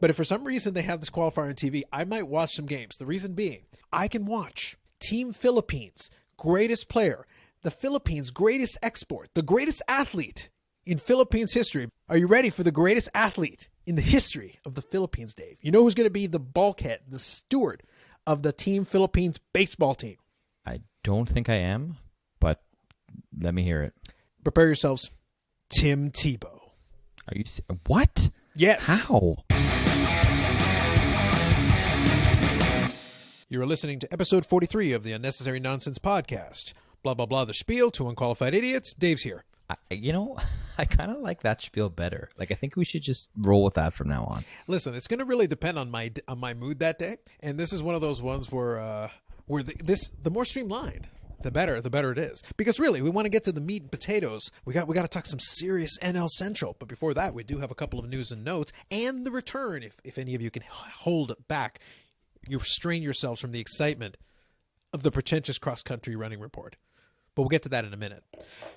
But if for some reason they have this qualifier on TV, I might watch some games. The reason being, I can watch Team Philippines, greatest player, the Philippines' greatest export, the greatest athlete in Philippines history. Are you ready for the greatest athlete in the history of the Philippines, Dave? You know who's going to be the bulkhead, the steward of the Team Philippines baseball team? I don't think I am, but let me hear it. Prepare yourselves. Tim Tebow. Are you... What? Yes. How? You are listening to episode 43 of the Unnecessary Nonsense podcast. Blah, blah, blah, the spiel, two unqualified idiots. Dave's here. I kind of like that spiel better. Like, I think we should just roll with that from now on. Listen, it's going to really depend on my mood that day. And this is one of those ones where the more streamlined, the better it is. Because really, we want to get to the meat and potatoes. We got to talk some serious NL Central. But before that, we do have a couple of news and notes and the return, if any of you can hold back. You restrain yourselves from the excitement of the pretentious cross-country running report. But we'll get to that in a minute.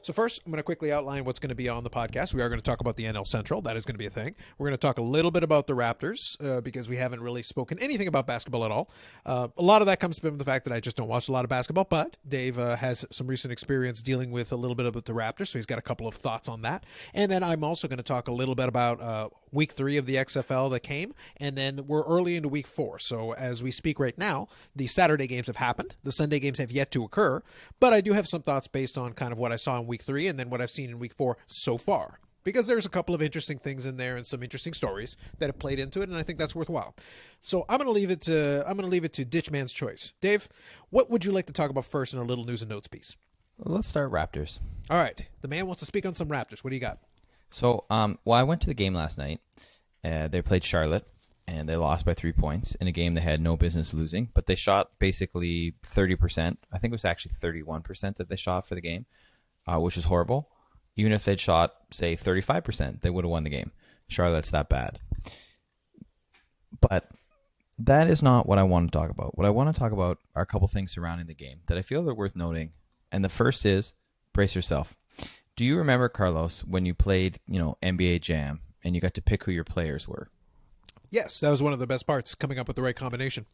So first, I'm going to quickly outline what's going to be on the podcast. We are going to talk about the NL Central. That is going to be a thing. We're going to talk a little bit about the Raptors because we haven't really spoken anything about basketball at all. A lot of that comes from the fact that I just don't watch a lot of basketball, but Dave has some recent experience dealing with a little bit about the Raptors, so he's got a couple of thoughts on that. And then I'm also going to talk a little bit about week 3 of the XFL that came, and then we're early into week 4. So as we speak right now, the Saturday games have happened. The Sunday games have yet to occur, but I do have some thoughts based on kind of what I saw in week 3 and then what I've seen in week 4 so far. Because there's a couple of interesting things in there and some interesting stories that have played into it, and I think that's worthwhile. So I'm going to leave it to Ditchman's choice. Dave, what would you like to talk about first in our little news and notes piece? Well, let's start Raptors. All right. The man wants to speak on some Raptors. What do you got? So, I went to the game last night. They played Charlotte, and they lost by 3 points in a game they had no business losing. But they shot basically 30%. I think it was actually 31% that they shot for the game, which is horrible. Even if they'd shot, say, 35%, they would have won the game. Charlotte's that bad. But that is not what I want to talk about. What I want to talk about are a couple things surrounding the game that I feel are worth noting. And the first is, brace yourself. Do you remember, Carlos, when you played, NBA Jam and you got to pick who your players were? Yes, that was one of the best parts, coming up with the right combination.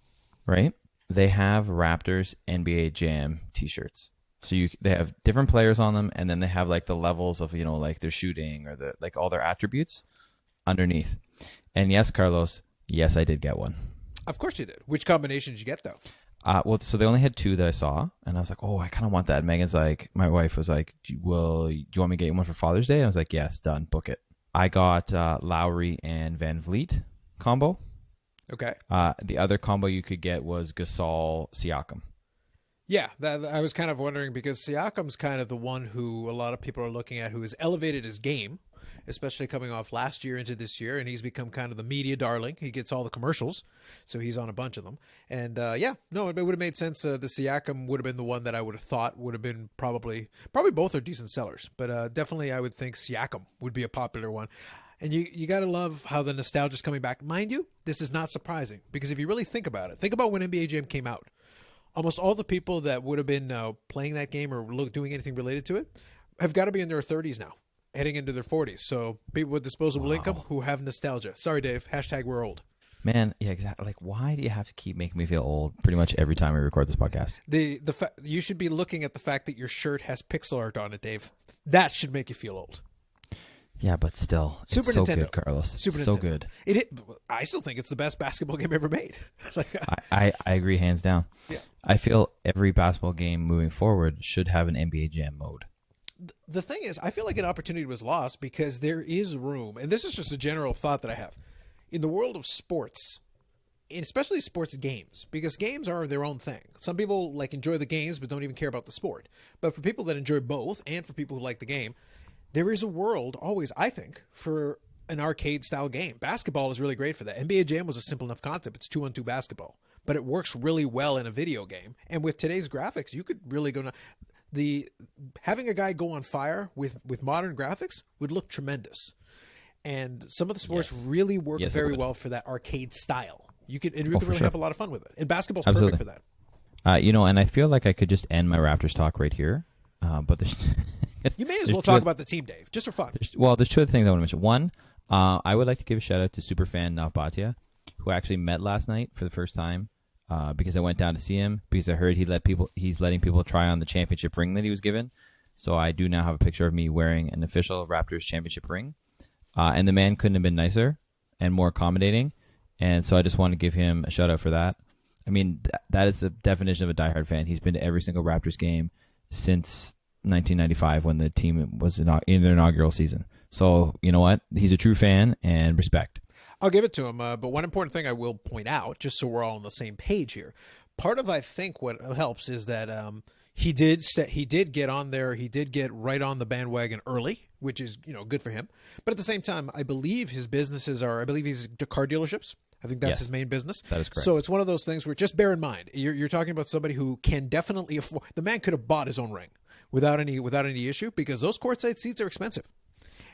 Right? They have Raptors NBA Jam t-shirts. So they have different players on them, and then they have like the levels of, like their shooting or all their attributes underneath. And yes, Carlos, yes, I did get one. Of course you did. Which combination did you get, though? So they only had 2 that I saw, and I was like, oh, I kind of want that. And Megan's like, my wife was like, do you want me to get you one for Father's Day? And I was like, yes, done, book it. I got Lowry and Van Vliet combo. Okay. The other combo you could get was Gasol Siakam. Yeah, I was kind of wondering because Siakam's kind of the one who a lot of people are looking at who has elevated his game, especially coming off last year into this year, and he's become kind of the media darling. He gets all the commercials, so he's on a bunch of them. And it would have made sense. The Siakam would have been the one that I would have thought would have been probably both are decent sellers, but definitely I would think Siakam would be a popular one. And you got to love how the nostalgia is coming back. Mind you, this is not surprising because if you really think about it, think about when NBA Jam came out. Almost all the people that would have been playing that game or doing anything related to it have got to be in their 30s now, heading into their 40s. So people with disposable income who have nostalgia. Sorry, Dave. # we're old. Man, yeah, exactly. Like, why do you have to keep making me feel old pretty much every time we record this podcast? You should be looking at the fact that your shirt has pixel art on it, Dave. That should make you feel old. Yeah, but still, Super it's so Nintendo. Good, Carlos. Super so Nintendo. Good. I still think it's the best basketball game ever made. I agree, hands down. Yeah. I feel every basketball game moving forward should have an NBA Jam mode. The thing is, I feel like an opportunity was lost because there is room, and this is just a general thought that I have, in the world of sports, and especially sports games, because games are their own thing. Some people enjoy the games but don't even care about the sport. But for people that enjoy both, and for people who like the game, there is a world always, I think, for an arcade-style game. Basketball is really great for that. NBA Jam was a simple enough concept. It's 2-on-2 basketball. But it works really well in a video game. And with today's graphics, you could really go... Having a guy go on fire with modern graphics would look tremendous. And some of the sports really work very well for that arcade style. You could really have a lot of fun with it. And basketball's perfect for that. And I feel like I could just end my Raptors talk right here. But there's... You may as well talk about the team, Dave, just for fun. There's 2 other things I want to mention. One, I would like to give a shout out to superfan Navbatia, who actually met last night for the first time because I went down to see him because I heard he's letting people try on the championship ring that he was given. So I do now have a picture of me wearing an official Raptors championship ring. And the man couldn't have been nicer and more accommodating. And so I just want to give him a shout out for that. I mean, that is the definition of a diehard fan. He's been to every single Raptors game since 1995 when the team was in their inaugural season. So, you know what? He's a true fan and respect. I'll give it to him. But one important thing I will point out, just so we're all on the same page here, part of, I think, what helps is that he did get on there. He did get right on the bandwagon early, which is, good for him. But at the same time, I believe his businesses I believe he's car dealerships. I think that's his main business. That is correct. So it's one of those things where just bear in mind, you're talking about somebody who can definitely afford. The man could have bought his own ring without any issue because those courtside seats are expensive.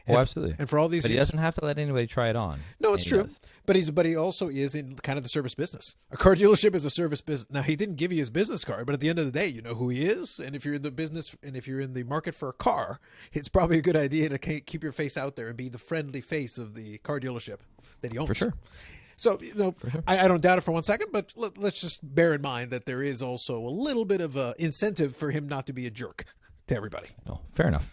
Oh, absolutely. And for all these But years, he doesn't have to let anybody try it on. No, it's true. But he also is in kind of the service business. A car dealership is a service business. Now, he didn't give you his business card, but at the end of the day, you know who he is. And if you're in the business and if you're in the market for a car, it's probably a good idea to keep your face out there and be the friendly face of the car dealership that he owns. For sure. So, I don't doubt it for one second, but let's just bear in mind that there is also a little bit of a incentive for him not to be a jerk to everybody. No, fair enough.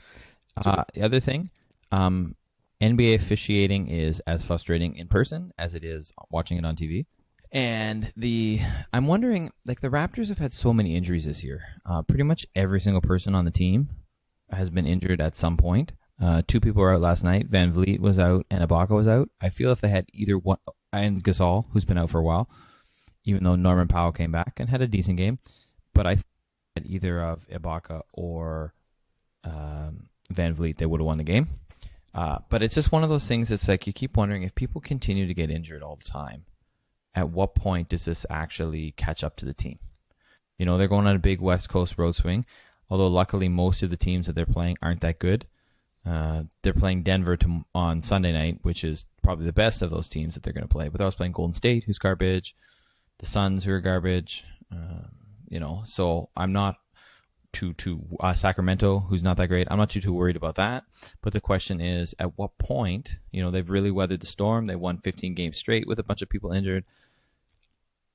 The other thing, NBA officiating is as frustrating in person as it is watching it on TV. And I'm wondering, the Raptors have had so many injuries this year. Pretty much every single person on the team has been injured at some point. 2 people were out last night. Van Vliet was out and Ibaka was out. I feel if they had either one, and Gasol, who's been out for a while, even though Norman Powell came back and had a decent game. But I think either of Ibaka or Van Vliet, they would have won the game. But it's just one of those things. It's like you keep wondering if people continue to get injured all the time, at what point does this actually catch up to the team? They're going on a big West Coast road swing, although luckily most of the teams that they're playing aren't that good. They're playing Denver on Sunday night, which is probably the best of those teams that they're going to play. But they're also playing Golden State, who's garbage, the Suns, who are garbage. So I'm not Sacramento, who's not that great. I'm not too worried about that. But the question is, at what point, they've really weathered the storm. They won 15 games straight with a bunch of people injured.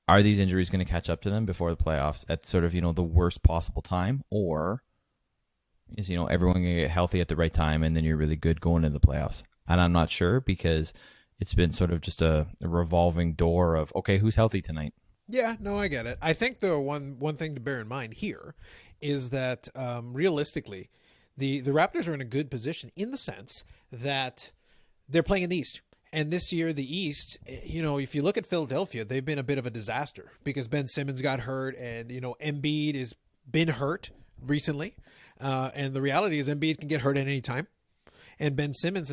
Are these injuries going to catch up to them before the playoffs at sort of, the worst possible time? Or is, everyone going to get healthy at the right time and then you're really good going into the playoffs? And I'm not sure because it's been sort of just a revolving door of, okay, who's healthy tonight? Yeah, no, I get it. I think the one thing to bear in mind here is that realistically, the Raptors are in a good position in the sense that they're playing in the East. And this year, the East, if you look at Philadelphia, they've been a bit of a disaster because Ben Simmons got hurt and, Embiid has been hurt recently. And the reality is Embiid can get hurt at any time. And Ben Simmons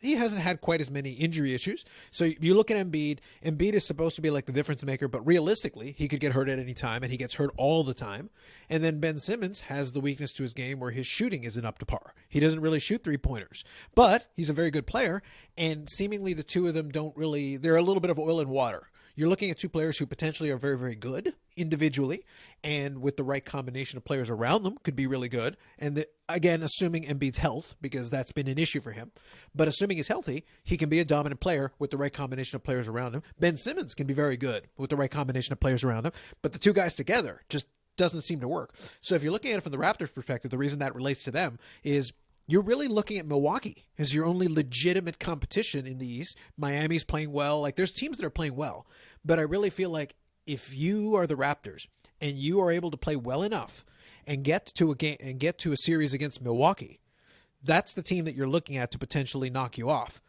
he hasn't had quite as many injury issues. So you look at Embiid is supposed to be like the difference maker, but realistically, he could get hurt at any time and he gets hurt all the time. And then Ben Simmons has the weakness to his game where his shooting isn't up to par. He doesn't really shoot 3-pointers, but he's a very good player. And seemingly the two of them they're a little bit of oil and water. You're looking at 2 players who potentially are very, very good individually, and with the right combination of players around them could be really good. And again, assuming Embiid's health, because that's been an issue for him, but assuming he's healthy, he can be a dominant player with the right combination of players around him. Ben Simmons can be very good with the right combination of players around him, but the 2 guys together just doesn't seem to work. So if you're looking at it from the Raptors' perspective, the reason that relates to them is you're really looking at Milwaukee as your only legitimate competition in the East. Miami's playing well. There's teams that are playing well. But I really feel like if you are the Raptors and you are able to play well enough and get to a game and get to a series against Milwaukee, that's the team that you're looking at to potentially knock you off.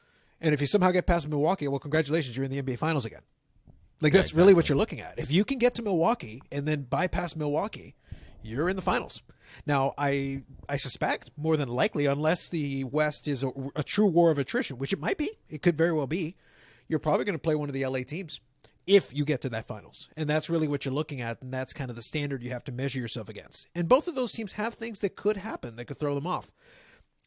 And if you somehow get past Milwaukee, well, congratulations, you're in the NBA Finals again. That's really what you're looking at. If you can get to Milwaukee and then bypass Milwaukee, you're in the finals. Now, I suspect more than likely, unless the West is a true war of attrition, which it might be, it could very well be, you're probably going to play one of the LA teams if you get to that finals. And that's really what you're looking at, and that's kind of the standard you have to measure yourself against. And both of those teams have things that could happen that could throw them off.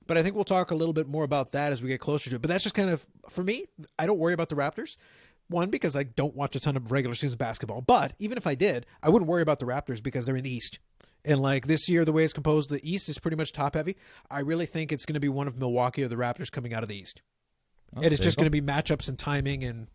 But I think we'll talk a little bit more about that as we get closer to it. But that's just kind of, for me, I don't worry about the Raptors. One, because I don't watch a ton of regular season basketball. But even if I did, I wouldn't worry about the Raptors because they're in the East. And this year, the way it's composed, the East is pretty much top heavy. I really think it's going to be one of Milwaukee or the Raptors coming out of the East. It is just going to be matchups and timing and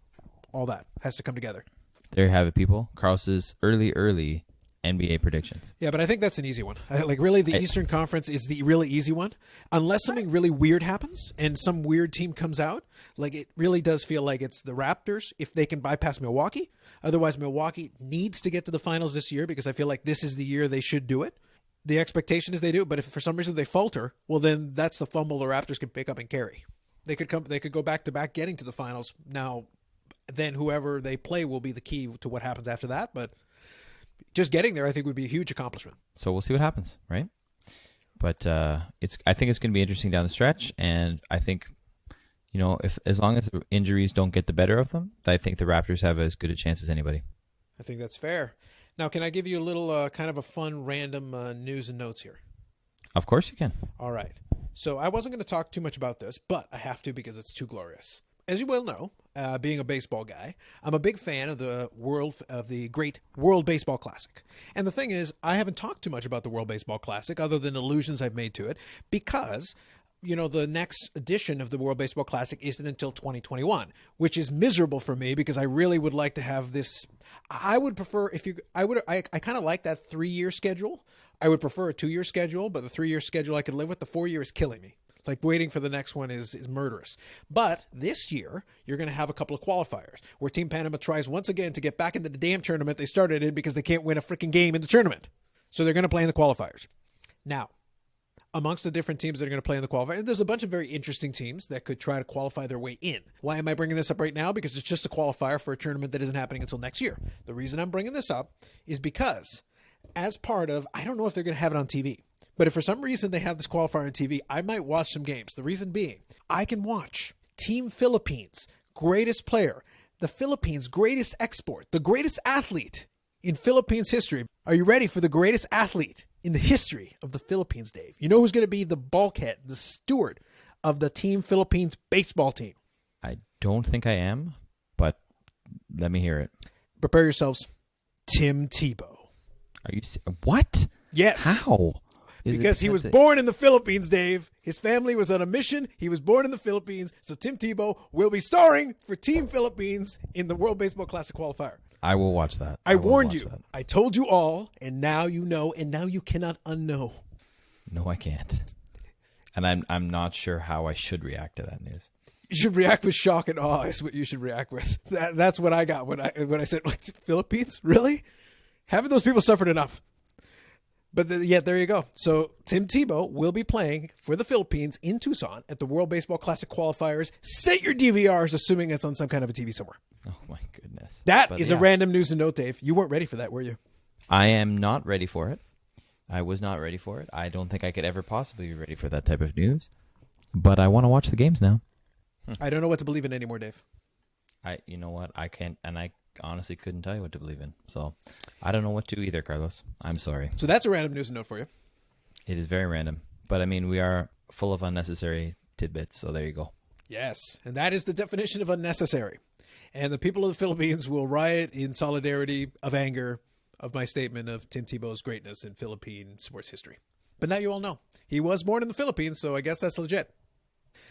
all that has to come together. There you have it, people. Carlos's early NBA predictions. Yeah, but I think that's an easy one. Really, the Eastern Conference is the really easy one. Unless something really weird happens and some weird team comes out, like it really does feel like it's the Raptors if they can bypass Milwaukee. Otherwise, Milwaukee needs to get to the finals this year because I feel like this is the year they should do it. The expectation is they do, but if for some reason they falter, well, then that's the fumble the Raptors can pick up and carry. They could go back to back getting to the finals. Now, then whoever they play will be the key to what happens after that, but just getting there, I think, would be a huge accomplishment. So we'll see what happens, right? But I think it's going to be interesting down the stretch, and I think, if as long as injuries don't get the better of them, I think the Raptors have as good a chance as anybody. I think that's fair. Now, can I give you a little kind of a fun, random news and notes here? Of course you can. All right. So I wasn't going to talk too much about this, but I have to because it's too glorious. As you well know, being a baseball guy, I'm a big fan of the great World Baseball Classic. And the thing is, I haven't talked too much about the World Baseball Classic other than allusions I've made to it because, the next edition of the World Baseball Classic isn't until 2021, which is miserable for me because I really would like to have this. I would prefer I kind of like that 3-year schedule. I would prefer a 2-year schedule, but the 3-year schedule I could live with. The 4-year is killing me. Like waiting for the next one is murderous. But this year, you're going to have a couple of qualifiers where Team Panama tries once again to get back into the damn tournament they started in because they can't win a freaking game in the tournament. So they're going to play in the qualifiers. Now, amongst the different teams that are going to play in the qualifiers, there's a bunch of very interesting teams that could try to qualify their way in. Why am I bringing this up right now? Because it's just a qualifier for a tournament that isn't happening until next year. The reason I'm bringing this up is because as part of, I don't know if they're going to have it on TV, but if for some reason they have this qualifier on TV, I might watch some games. The reason being, I can watch Team Philippines, greatest player, the Philippines' greatest export, the greatest athlete in Philippines history. Are you ready for the greatest athlete in the history of the Philippines, Dave? You know who's going to be the bulkhead, the steward of the Team Philippines baseball team? I don't think I am, but let me hear it. Prepare yourselves. Tim Tebow. Are you what? Yes. How? Because he was born in the Philippines, Dave. His family was on a mission. He was born in the Philippines. So Tim Tebow will be starring for Team Philippines in the World Baseball Classic qualifier. I will watch that. I warned you. That. I told you all, and now you know, and now you cannot unknow. No, I can't. And I'm not sure how I should react to that news. You should react with shock and awe is what you should react with. That's what I got when I said, Philippines? Really? Haven't those people suffered enough? But yet, there you go. So Tim Tebow will be playing for the Philippines in Tucson at the World Baseball Classic qualifiers. Set your DVRs, assuming it's on some kind of a TV somewhere. Oh, my goodness. That is a random news and note, Dave. You weren't ready for that, were you? I am not ready for it. I was not ready for it. I don't think I could ever possibly be ready for that type of news. But I want to watch the games now. I don't know what to believe in anymore, Dave. You know what? I can't, and I honestly couldn't tell you what to believe in. So I don't know what to either, Carlos. I'm sorry. So that's a random news and note for you. It is very random. But I mean, we are full of unnecessary tidbits. So there you go. Yes. And that is the definition of unnecessary. And the people of the Philippines will riot in solidarity of anger of my statement of Tim Tebow's greatness in Philippine sports history. But now you all know. He was born in the Philippines, so I guess that's legit.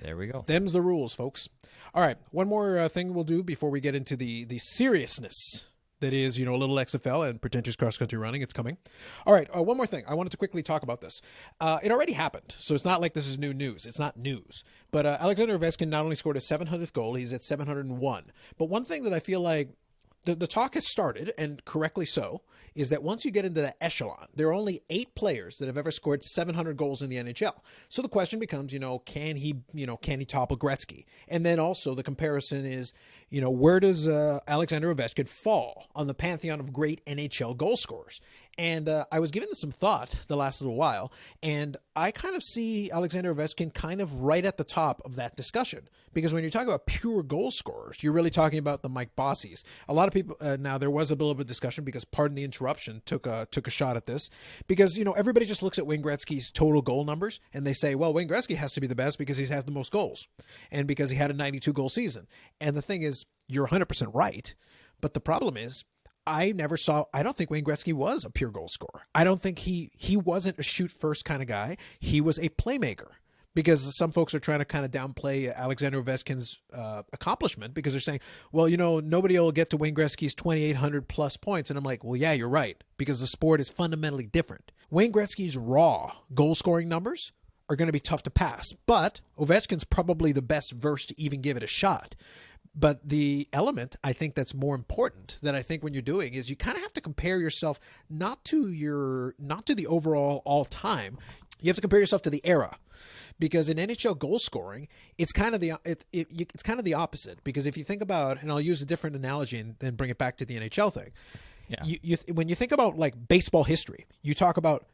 There we go. Them's the rules, folks. All right, one more thing we'll do before we get into the seriousness that is, a little XFL and pretentious cross-country running. It's coming. All right, one more thing. I wanted to quickly talk about this. It already happened, so it's not like this is new news. It's not news. But Alexander Ovechkin not only scored his 700th goal, he's at 701. But one thing that I feel like the talk has started, and correctly so, is that once you get into the echelon, there are only 8 players that have ever scored 700 goals in the NHL. So the question becomes, can he topple Gretzky? And then also the comparison is, where does Alexander Ovechkin fall on the pantheon of great NHL goal scorers? And I was giving this some thought the last little while, and I kind of see Alexander Ovechkin kind of right at the top of that discussion. Because when you're talking about pure goal scorers, you're really talking about the Mike Bossies. A lot of people, now there was a bit of a discussion because, pardon the interruption, took a shot at this. Because, everybody just looks at Wayne Gretzky's total goal numbers, and they say, well, Wayne Gretzky has to be the best because he's had the most goals. And because he had a 92-goal season. And the thing is, you're 100% right. But the problem is, I don't think Wayne Gretzky was a pure goal scorer. I don't think he wasn't a shoot first kind of guy. He was a playmaker. because some folks are trying to kind of downplay Alexander Ovechkin's accomplishment because they're saying, well, nobody will get to Wayne Gretzky's 2,800 plus points. And I'm like, well, yeah, you're right, because the sport is fundamentally different. Wayne Gretzky's raw goal scoring numbers are going to be tough to pass, but Ovechkin's probably the best versed to even give it a shot. But the element I think that's more important that I think when you're doing is you kind of have to compare yourself not to the overall all time. You have to compare yourself to the era, because in NHL goal scoring, it's kind of the opposite. Because if you think about, and I'll use a different analogy and then bring it back to the NHL thing. Yeah. When you think about like baseball history, you talk about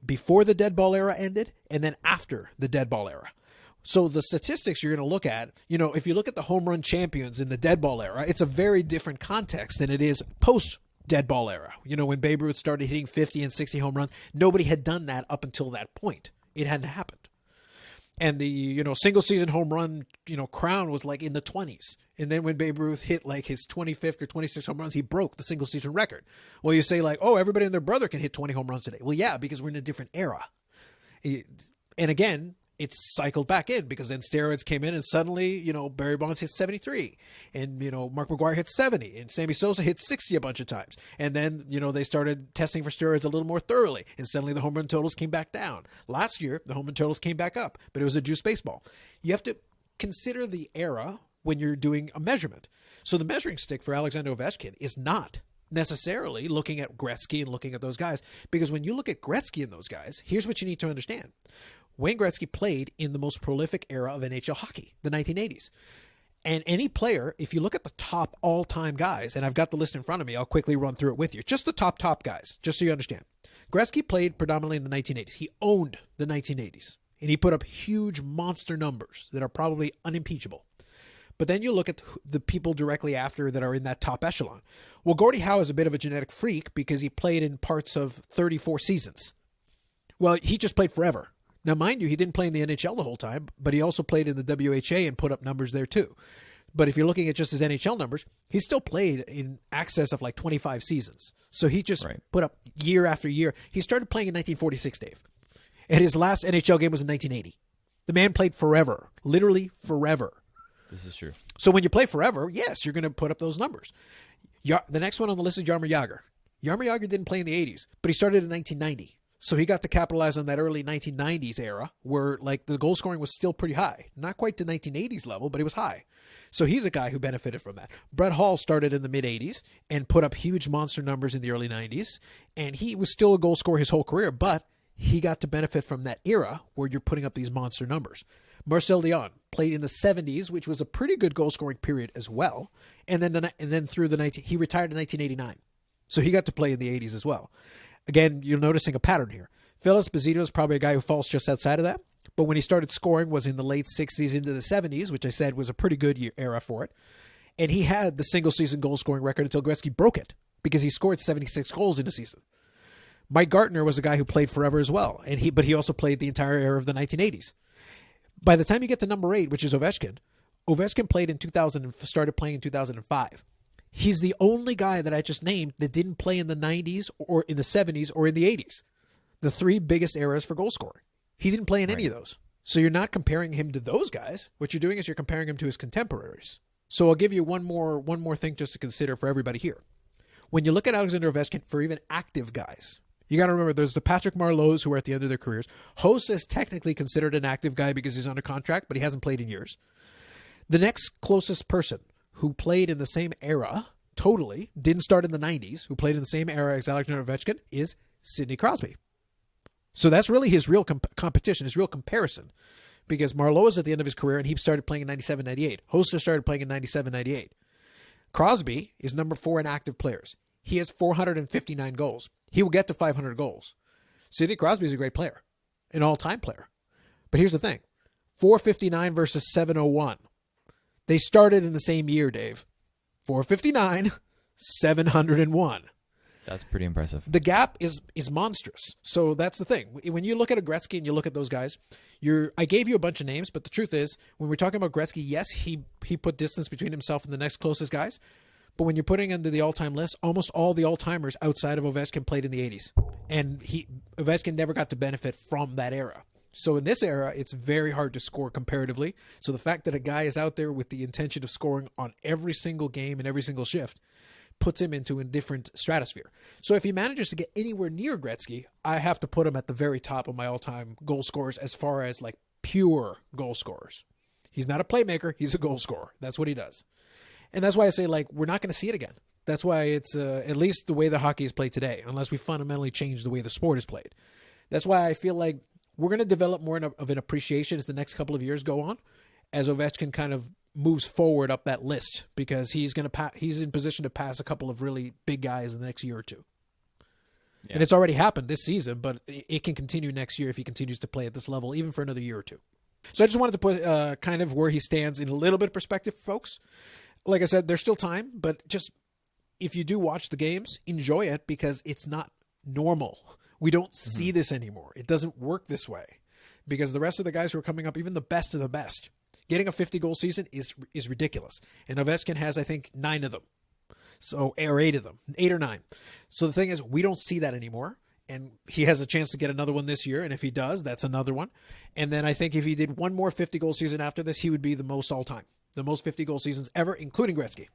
before the dead ball era ended and then after the dead ball era. So the statistics you're going to look at, if you look at the home run champions in the dead ball era, it's a very different context than it is post dead ball era. When Babe Ruth started hitting 50 and 60 home runs, nobody had done that up until that point. It hadn't happened. And the, single season home run, crown was like in the 20s. And then when Babe Ruth hit like his 25th or 26th home runs, he broke the single season record. Well, you say like, oh, everybody and their brother can hit 20 home runs today. Well, yeah, because we're in a different era. And again, it's cycled back in because then steroids came in and suddenly, Barry Bonds hit 73 and, Mark McGwire hit 70 and Sammy Sosa hit 60 a bunch of times. And then, they started testing for steroids a little more thoroughly and suddenly the home run totals came back down. Last year, the home run totals came back up, but it was a juice baseball. You have to consider the era when you're doing a measurement. So the measuring stick for Alexander Ovechkin is not necessarily looking at Gretzky and looking at those guys, because when you look at Gretzky and those guys, here's what you need to understand. Wayne Gretzky played in the most prolific era of NHL hockey, the 1980s. And any player, if you look at the top all-time guys, and I've got the list in front of me, I'll quickly run through it with you. Just the top guys, just so you understand. Gretzky played predominantly in the 1980s. He owned the 1980s, and he put up huge monster numbers that are probably unimpeachable. But then you look at the people directly after that are in that top echelon. Well, Gordie Howe is a bit of a genetic freak because he played in parts of 34 seasons. Well, he just played forever. Now, mind you, he didn't play in the NHL the whole time, but he also played in the WHA and put up numbers there too. But if you're looking at just his NHL numbers, he still played in excess of like 25 seasons. So he just put up year after year. He started playing in 1946, Dave. And his last NHL game was in 1980. The man played forever, literally forever. This is true. So when you play forever, yes, you're going to put up those numbers. The next one on the list is Jaromir Jagr. Jaromir Jagr didn't play in the 80s, but he started in 1990. So he got to capitalize on that early 1990s era where like the goal scoring was still pretty high. Not quite the 1980s level, but it was high. So he's a guy who benefited from that. Brett Hall started in the mid 80s and put up huge monster numbers in the early 90s. And he was still a goal scorer his whole career, but he got to benefit from that era where you're putting up these monster numbers. Marcel Dionne played in the 70s, which was a pretty good goal scoring period as well. And then through he retired in 1989. So he got to play in the 80s as well. Again, you're noticing a pattern here. Phil Esposito is probably a guy who falls just outside of that. But when he started scoring was in the late 60s into the 70s, which I said was a pretty good era for it. And he had the single-season goal-scoring record until Gretzky broke it because he scored 76 goals in a season. Mike Gartner was a guy who played forever as well, but he also played the entire era of the 1980s. By the time you get to number 8, which is Ovechkin played in 2000 and started playing in 2005. He's the only guy that I just named that didn't play in the 90s or in the 70s or in the 80s. The 3 biggest eras for goal scoring. He didn't play in any of those. So you're not comparing him to those guys. What you're doing is you're comparing him to his contemporaries. So I'll give you one more thing just to consider for everybody here. When you look at Alexander Ovechkin for even active guys, you got to remember there's the Patrick Marleaus who are at the end of their careers. Host is technically considered an active guy because he's under contract, but he hasn't played in years. The next closest person who played in the same era, totally, didn't start in the 90s, who played in the same era as Alexander Ovechkin, is Sidney Crosby. So that's really his real competition, his real comparison, because Marleau is at the end of his career and he started playing in 97-98. Hoster started playing in 97-98. Crosby is number 4 in active players. He has 459 goals. He will get to 500 goals. Sidney Crosby is a great player, an all-time player. But here's the thing, 459 versus 701. They started in the same year, Dave. 459, 701. That's pretty impressive. The gap is monstrous. So that's the thing. When you look at a Gretzky and you look at those guys, I gave you a bunch of names, but the truth is, when we're talking about Gretzky, yes, he put distance between himself and the next closest guys. But when you're putting into the all-time list, almost all the all-timers outside of Ovechkin played in the 80s. And Ovechkin never got to benefit from that era. So in this era, it's very hard to score comparatively. So the fact that a guy is out there with the intention of scoring on every single game and every single shift puts him into a different stratosphere. So if he manages to get anywhere near Gretzky, I have to put him at the very top of my all-time goal scorers as far as like pure goal scorers. He's not a playmaker. He's a goal scorer. That's what he does. And that's why I say, like, we're not going to see it again. That's why it's at least the way that hockey is played today, unless we fundamentally change the way the sport is played. That's why I feel like we're going to develop more of an appreciation as the next couple of years go on, as Ovechkin kind of moves forward up that list, because he's in position to pass a couple of really big guys in the next year or two. Yeah. And it's already happened this season, but it can continue next year if he continues to play at this level, even for another year or two. So I just wanted to put kind of where he stands in a little bit of perspective, folks. Like I said, there's still time, but just if you do watch the games, enjoy it, because it's not normal. We don't see this anymore. It doesn't work this way, because the rest of the guys who are coming up, even the best of the best, getting a 50-goal season is ridiculous. And Ovechkin has, I think, 9 of them. So, or 8 of them, 8 or 9. So the thing is, we don't see that anymore. And he has a chance to get another one this year. And if he does, that's another one. And then I think if he did one more 50-goal season after this, he would be the most all-time. The most 50-goal seasons ever, including Gretzky.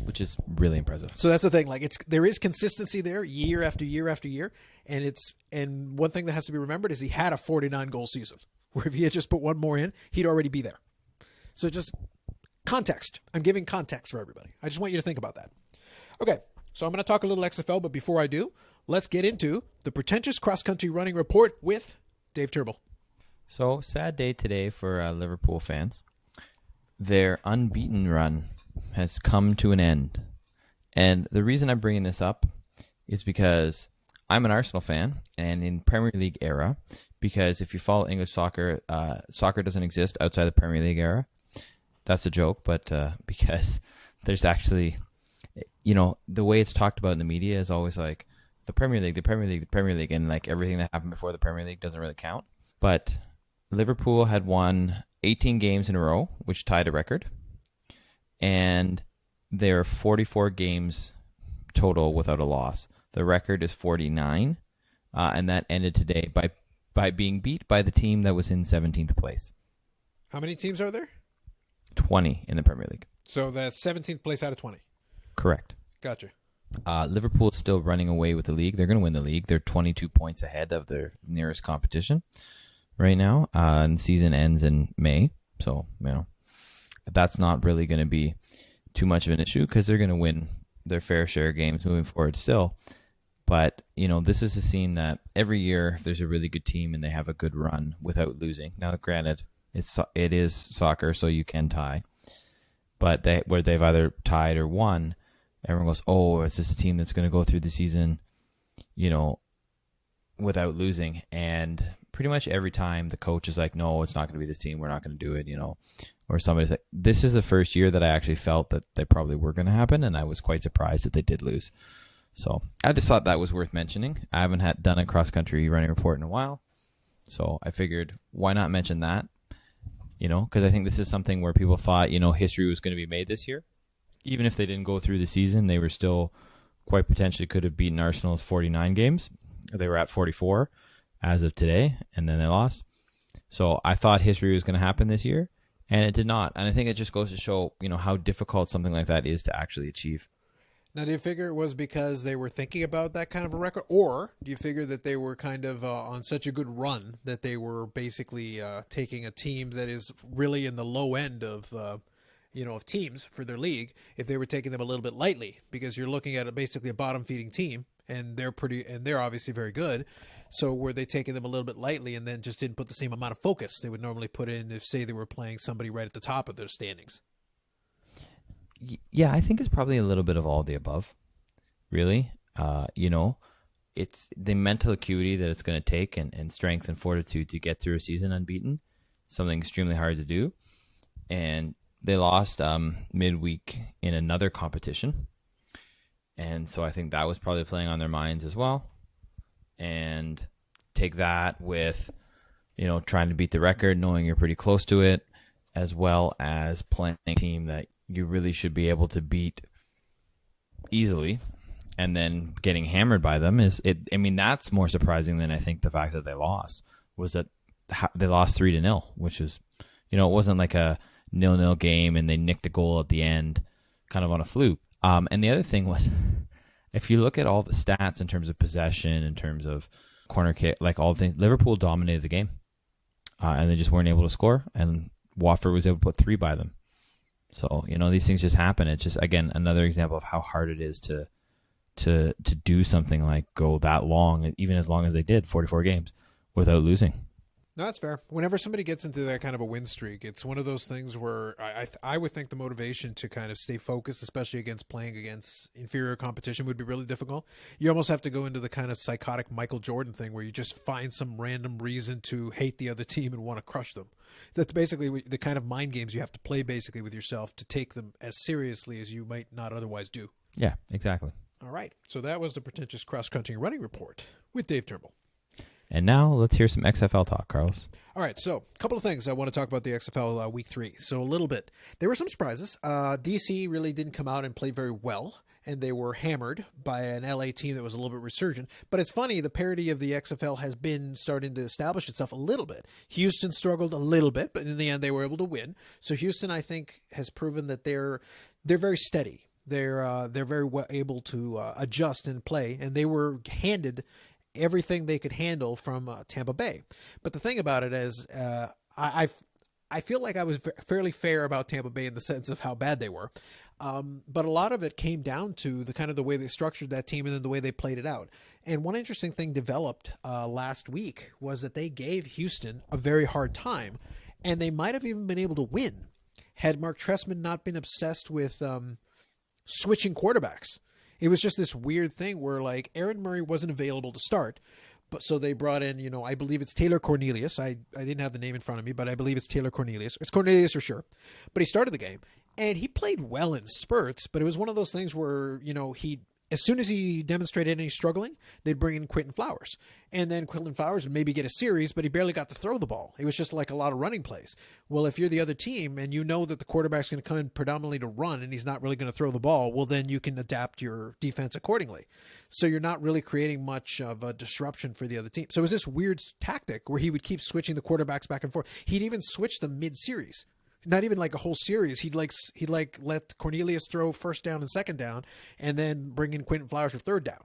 Which is really impressive. So that's the thing. Like, there is consistency there year after year after year. And one thing that has to be remembered is he had a 49-goal season, where if he had just put one more in, he'd already be there. So just context. I'm giving context for everybody. I just want you to think about that. Okay, so I'm going to talk a little XFL, but before I do, let's get into the pretentious cross-country running report with Dave Turnbull. So, sad day today for Liverpool fans. Their unbeaten run has come to an end. And the reason I'm bringing this up is because I'm an Arsenal fan, and in Premier League era, because if you follow English soccer, soccer doesn't exist outside the Premier League era. That's a joke, but because there's actually, the way it's talked about in the media is always like the Premier League, the Premier League, the Premier League, and like everything that happened before the Premier League doesn't really count. But Liverpool had won 18 games in a row, which tied a record. And there are 44 games total without a loss. The record is 49, and that ended today by being beat by the team that was in 17th place. How many teams are there? 20 in the Premier League. So that's 17th place out of 20. Correct. Gotcha. Liverpool is still running away with the league. They're going to win the league. They're 22 points ahead of their nearest competition right now, and the season ends in May. So, that's not really going to be too much of an issue, because they're going to win their fair share of games moving forward still. But, this is a scene that every year if there's a really good team and they have a good run without losing. Now, granted, it is soccer, so you can tie. But where they've either tied or won, everyone goes, oh, is this a team that's going to go through the season, without losing? And pretty much every time the coach is like, no, it's not going to be this team. We're not going to do it, Or somebody's like, this is the first year that I actually felt that they probably were going to happen, and I was quite surprised that they did lose. So I just thought that was worth mentioning. I haven't done a cross-country running report in a while, so I figured why not mention that, because I think this is something where people thought, history was going to be made this year. Even if they didn't go through the season, they were still quite potentially could have beaten Arsenal's 49 games. They were at 44 as of today, and then they lost. So I thought history was going to happen this year, and it did not. And I think it just goes to show, how difficult something like that is to actually achieve. Now, do you figure it was because they were thinking about that kind of a record, or do you figure that they were kind of on such a good run that they were basically taking a team that is really in the low end of teams for their league, if they were taking them a little bit lightly, because you're looking at basically a bottom feeding team, and they're obviously very good. So were they taking them a little bit lightly and then just didn't put the same amount of focus they would normally put in if, say, they were playing somebody right at the top of their standings? Yeah, I think it's probably a little bit of all the above, really. It's the mental acuity that it's going to take and strength and fortitude to get through a season unbeaten, something extremely hard to do. And they lost midweek in another competition. And so I think that was probably playing on their minds as well. And take that with, trying to beat the record, knowing you're pretty close to it, as well as playing a team that you really should be able to beat easily, and then getting hammered by them that's more surprising than I think the fact that they lost, was that they lost 3-0, which was, it wasn't like a 0-0 game and they nicked a goal at the end, kind of on a fluke. And the other thing was, if you look at all the stats in terms of possession, in terms of corner kick, like all the things, Liverpool dominated the game, and they just weren't able to score. And Watford was able to put 3 by them. So these things just happen. It's just, again, another example of how hard it is to do something like go that long, even as long as they did, 44 games, without losing. No, that's fair. Whenever somebody gets into that kind of a win streak, it's one of those things where I would think the motivation to kind of stay focused, especially against playing against inferior competition, would be really difficult. You almost have to go into the kind of psychotic Michael Jordan thing where you just find some random reason to hate the other team and want to crush them. That's basically the kind of mind games you have to play basically with yourself to take them as seriously as you might not otherwise do. Yeah, exactly. All right. So that was the pretentious cross-country running report with Dave Turnbull. And now let's hear some XFL talk, Carlos. All right, so a couple of things I want to talk about the XFL Week 3. So a little bit. There were some surprises. DC really didn't come out and play very well, and they were hammered by an LA team that was a little bit resurgent. But it's funny, the parity of the XFL has been starting to establish itself a little bit. Houston struggled a little bit, but in the end they were able to win. So Houston, I think, has proven that they're very steady. They're very well able to adjust and play, and they were handed everything they could handle from Tampa Bay. But the thing about it is, I feel like I was fairly fair about Tampa Bay in the sense of how bad they were. But a lot of it came down to the way they structured that team and then the way they played it out. And one interesting thing developed last week was that they gave Houston a very hard time, and they might have even been able to win had Mark Trestman not been obsessed with switching quarterbacks. It was just this weird thing where, like, Aaron Murray wasn't available to start, but so they brought in, I believe it's Taylor Cornelius. I didn't have the name in front of me, but I believe it's Taylor Cornelius. It's Cornelius for sure. But he started the game, and he played well in spurts, but it was one of those things where, as soon as he demonstrated any struggling, they'd bring in Quentin Flowers. And then Quentin Flowers would maybe get a series, but he barely got to throw the ball. It was just like a lot of running plays. Well, if you're the other team and you know that the quarterback's going to come in predominantly to run and he's not really going to throw the ball, well, then you can adapt your defense accordingly. So you're not really creating much of a disruption for the other team. So it was this weird tactic where he would keep switching the quarterbacks back and forth. He'd even switch them mid-series. Not even like a whole series. He'd let Cornelius throw first down and second down, and then bring in Quentin Flowers for third down.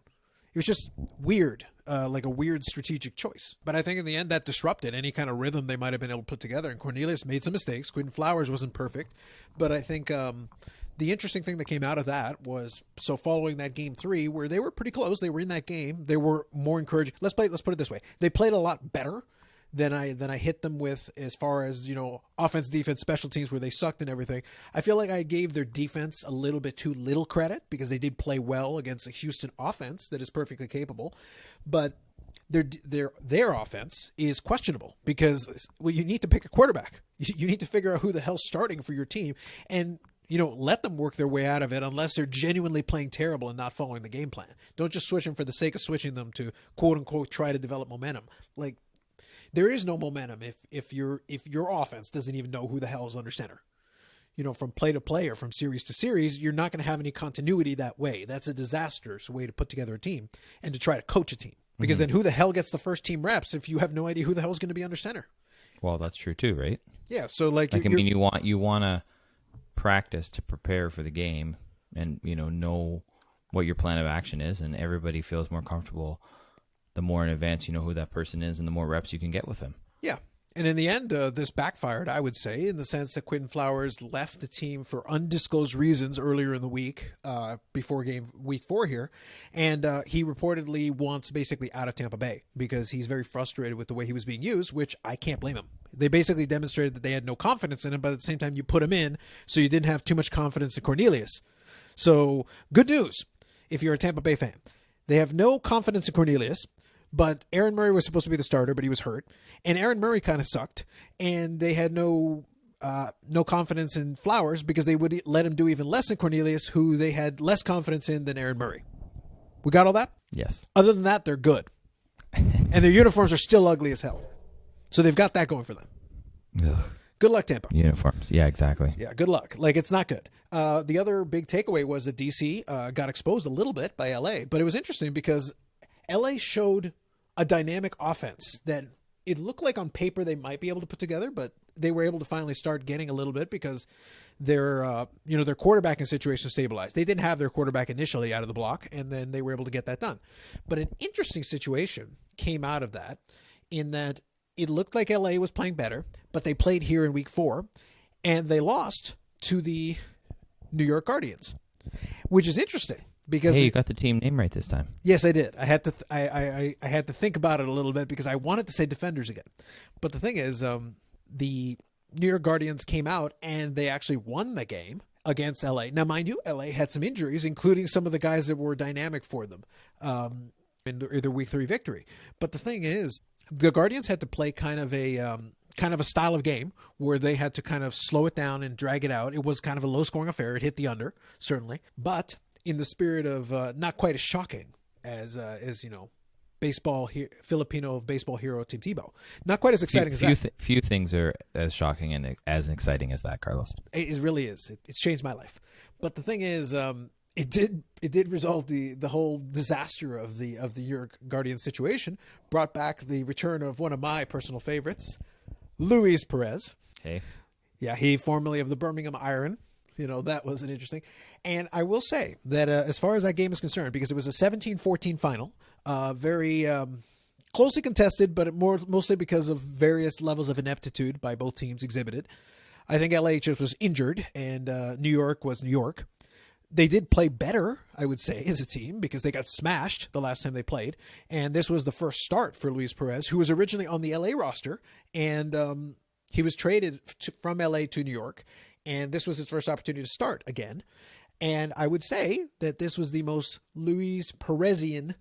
It was just weird, like a weird strategic choice. But I think in the end that disrupted any kind of rhythm they might have been able to put together. And Cornelius made some mistakes. Quentin Flowers wasn't perfect, but I think the interesting thing that came out of that was, so following that game 3, where they were pretty close, they were in that game, they were more encouraged. Let's put it this way: they played a lot better than I hit them with as far as, offense, defense, special teams where they sucked and everything. I feel like I gave their defense a little bit too little credit because they did play well against a Houston offense that is perfectly capable. But their offense is questionable because, well, you need to pick a quarterback. You need to figure out who the hell's starting for your team and, let them work their way out of it unless they're genuinely playing terrible and not following the game plan. Don't just switch them for the sake of switching them to quote unquote try to develop momentum. Like, there is no momentum if your offense doesn't even know who the hell is under center. From play to play or from series to series, you're not going to have any continuity that way. That's a disastrous way to put together a team and to try to coach a team. Because then who the hell gets the first team reps if you have no idea who the hell is going to be under center? Well, that's true too, right? Yeah. So you want to practice to prepare for the game and know what your plan of action is, and everybody feels more comfortable the more in advance you know who that person is and the more reps you can get with them. Yeah. And in the end, this backfired, I would say, in the sense that Quentin Flowers left the team for undisclosed reasons earlier in the week, before game week 4 here. And he reportedly wants basically out of Tampa Bay because he's very frustrated with the way he was being used, which I can't blame him. They basically demonstrated that they had no confidence in him, but at the same time you put him in so you didn't have too much confidence in Cornelius. So good news if you're a Tampa Bay fan. They have no confidence in Cornelius. But Aaron Murray was supposed to be the starter, but he was hurt. And Aaron Murray kind of sucked. And they had no confidence in Flowers because they would let him do even less than Cornelius, who they had less confidence in than Aaron Murray. We got all that? Yes. Other than that, they're good. And their uniforms are still ugly as hell. So they've got that going for them. Ugh. Good luck, Tampa. Uniforms. Yeah, exactly. Yeah, good luck. Like, it's not good. The other big takeaway was that DC got exposed a little bit by LA. But it was interesting because LA showed a dynamic offense that it looked like on paper they might be able to put together, but they were able to finally start getting a little bit because their quarterbacking situation stabilized. They didn't have their quarterback initially out of the block, and then they were able to get that done. But an interesting situation came out of that in that it looked like LA was playing better, but they played here in week 4, and they lost to the New York Guardians, which is interesting. Because hey, you got the team name right this time. Yes, I did. I had to. I had to think about it a little bit because I wanted to say Defenders again. But the thing is, the New York Guardians came out and they actually won the game against LA. Now, mind you, LA had some injuries, including some of the guys that were dynamic for them in their Week 3 victory. But the thing is, the Guardians had to play kind of a style of game where they had to kind of slow it down and drag it out. It was kind of a low-scoring affair. It hit the under, certainly, but in the spirit of not quite as shocking as Filipino of baseball hero Tim Tebow. Not quite as exciting as that. Few things are as shocking and as exciting as that, Carlos. It really is. It's changed my life. But the thing is, it did result the whole disaster of the New York Guardians situation brought back the return of one of my personal favorites, Luis Perez. Hey. Yeah, he formerly of the Birmingham Iron. That was an interesting. And I will say that as far as that game is concerned, because it was a 17-14 final, very closely contested, but mostly because of various levels of ineptitude by both teams exhibited. I think LA just was injured, and New York was New York. They did play better, I would say, as a team because they got smashed the last time they played. And this was the first start for Luis Perez, who was originally on the LA roster, and he was traded from LA to New York. And this was his first opportunity to start again. And I would say that this was the most Luis Perezian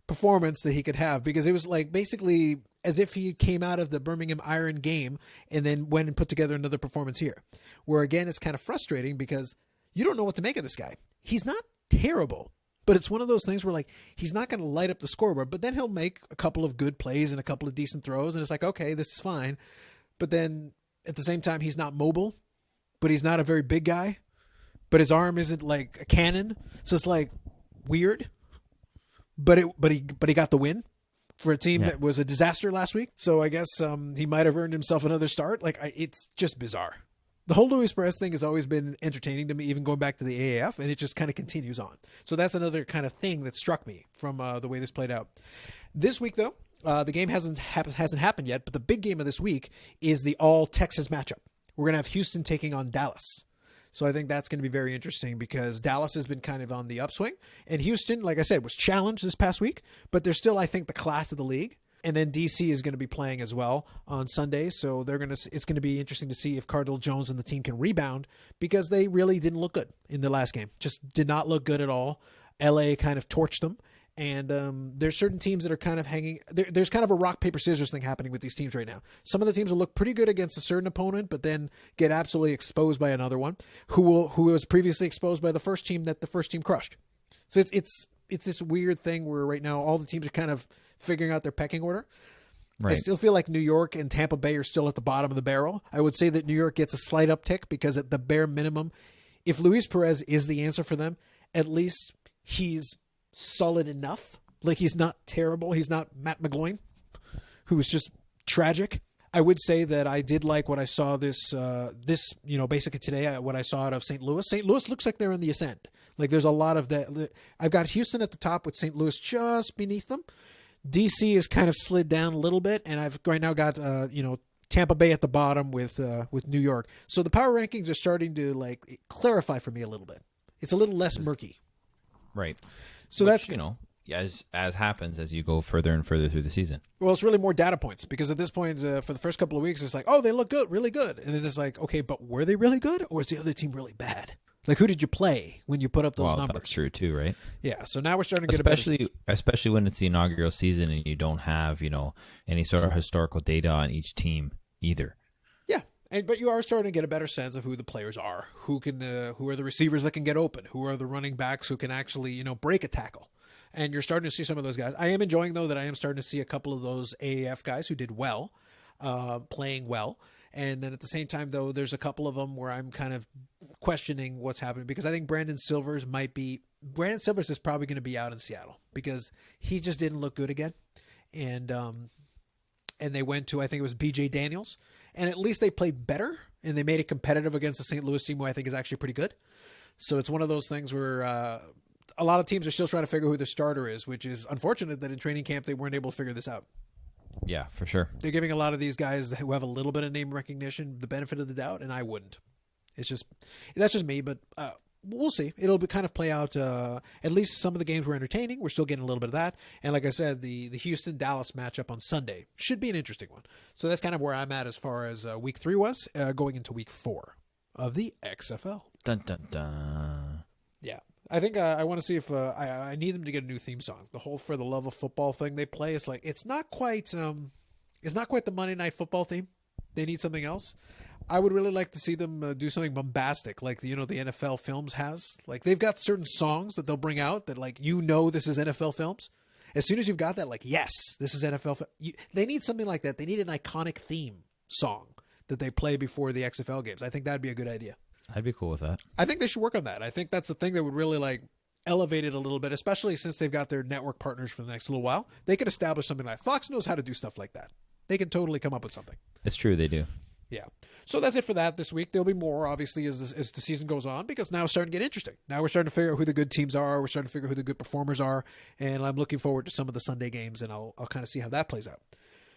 performance that he could have because it was like basically as if he came out of the Birmingham Iron game and then went and put together another performance here. Where again, it's kind of frustrating because you don't know what to make of this guy. He's not terrible, but it's one of those things where like he's not going to light up the scoreboard, but then he'll make a couple of good plays and a couple of decent throws. And it's like, okay, this is fine. But then at the same time, he's not mobile. But he's not a very big guy, but his arm isn't like a cannon. So it's like weird, but he got the win for a team that was a disaster last week. So I guess he might have earned himself another start. It's just bizarre. The whole Luis Perez thing has always been entertaining to me, even going back to the AAF, and it just kind of continues on. So that's another kind of thing that struck me from the way this played out. This week, though, the game hasn't happened yet, but the big game of this week is the all-Texas matchup. We're going to have Houston taking on Dallas. So I think that's going to be very interesting because Dallas has been kind of on the upswing. And Houston, like I said, was challenged this past week, but they're still, I think, the class of the league. And then DC is going to be playing as well on Sunday. So it's going to be interesting to see if Cardinal Jones and the team can rebound because they really didn't look good in the last game. Just did not look good at all. LA kind of torched them. And there's certain teams that are kind of hanging. There's kind of a rock, paper, scissors thing happening with these teams right now. Some of the teams will look pretty good against a certain opponent, but then get absolutely exposed by another one who was previously exposed by the first team that the first team crushed. So it's this weird thing where right now all the teams are kind of figuring out their pecking order. Right. I still feel like New York and Tampa Bay are still at the bottom of the barrel. I would say that New York gets a slight uptick because at the bare minimum, if Luis Perez is the answer for them, at least he's solid enough. Like he's not terrible. He's not Matt McGloin, who was just tragic. I would say that I did like what I saw basically today, what I saw out of St. Louis. St. Louis looks like they're in the ascent. Like there's a lot of that. I've got Houston at the top with St. Louis just beneath them. DC is kind of slid down a little bit. And I've right now got, Tampa Bay at the bottom with New York. So the power rankings are starting to like clarify for me a little bit. It's a little less murky. Right. So which, that's as happens as you go further and further through the season. Well, it's really more data points because at this point, for the first couple of weeks, it's like, oh, they look good, really good, and then it's like, okay, but were they really good, or is the other team really bad? Like, who did you play when you put up those numbers? That's true too, right? Yeah. So now we're starting to get especially when it's the inaugural season and you don't have any sort of historical data on each team either. Yeah. But you are starting to get a better sense of who the players are, who are the receivers that can get open, who are the running backs who can actually, break a tackle. And you're starting to see some of those guys. I am enjoying, though, that I am starting to see a couple of those AAF guys who did well, playing well. And then at the same time, though, there's a couple of them where I'm kind of questioning what's happening because I think Brandon Silvers is probably going to be out in Seattle because he just didn't look good again. And and they went to, I think it was BJ Daniels, and at least they played better and they made it competitive against the St. Louis team, who I think is actually pretty good. So it's one of those things where a lot of teams are still trying to figure who the starter is, which is unfortunate that in training camp they weren't able to figure this out. Yeah, for sure. They're giving a lot of these guys who have a little bit of name recognition the benefit of the doubt, and I wouldn't. That's just me, but we'll see. It'll kind of play out. At least some of the games were entertaining. We're still getting a little bit of that. And like I said, the Houston-Dallas matchup on Sunday should be an interesting one. So that's kind of where I'm at as far as week 3 was, going into week 4 of the XFL. Dun, dun, dun. Yeah. I think I want to see if I need them to get a new theme song. The whole For the Love of Football thing they play, it's not quite the Monday Night Football theme. They need something else. I would really like to see them do something bombastic, like the NFL Films has. Like they've got certain songs that they'll bring out that this is NFL Films. As soon as you've got that, yes, this is NFL. They need something like that. They need an iconic theme song that they play before the XFL games. I think that'd be a good idea. I'd be cool with that. I think they should work on that. I think that's the thing that would really elevate it a little bit, especially since they've got their network partners for the next little while. They could establish something like Fox knows how to do stuff like that. They can totally come up with something. It's true, they do. Yeah. So that's it for that this week. There'll be more, obviously, as the season goes on, because now it's starting to get interesting. Now we're starting to figure out who the good teams are. We're starting to figure out who the good performers are. And I'm looking forward to some of the Sunday games, and I'll kind of see how that plays out.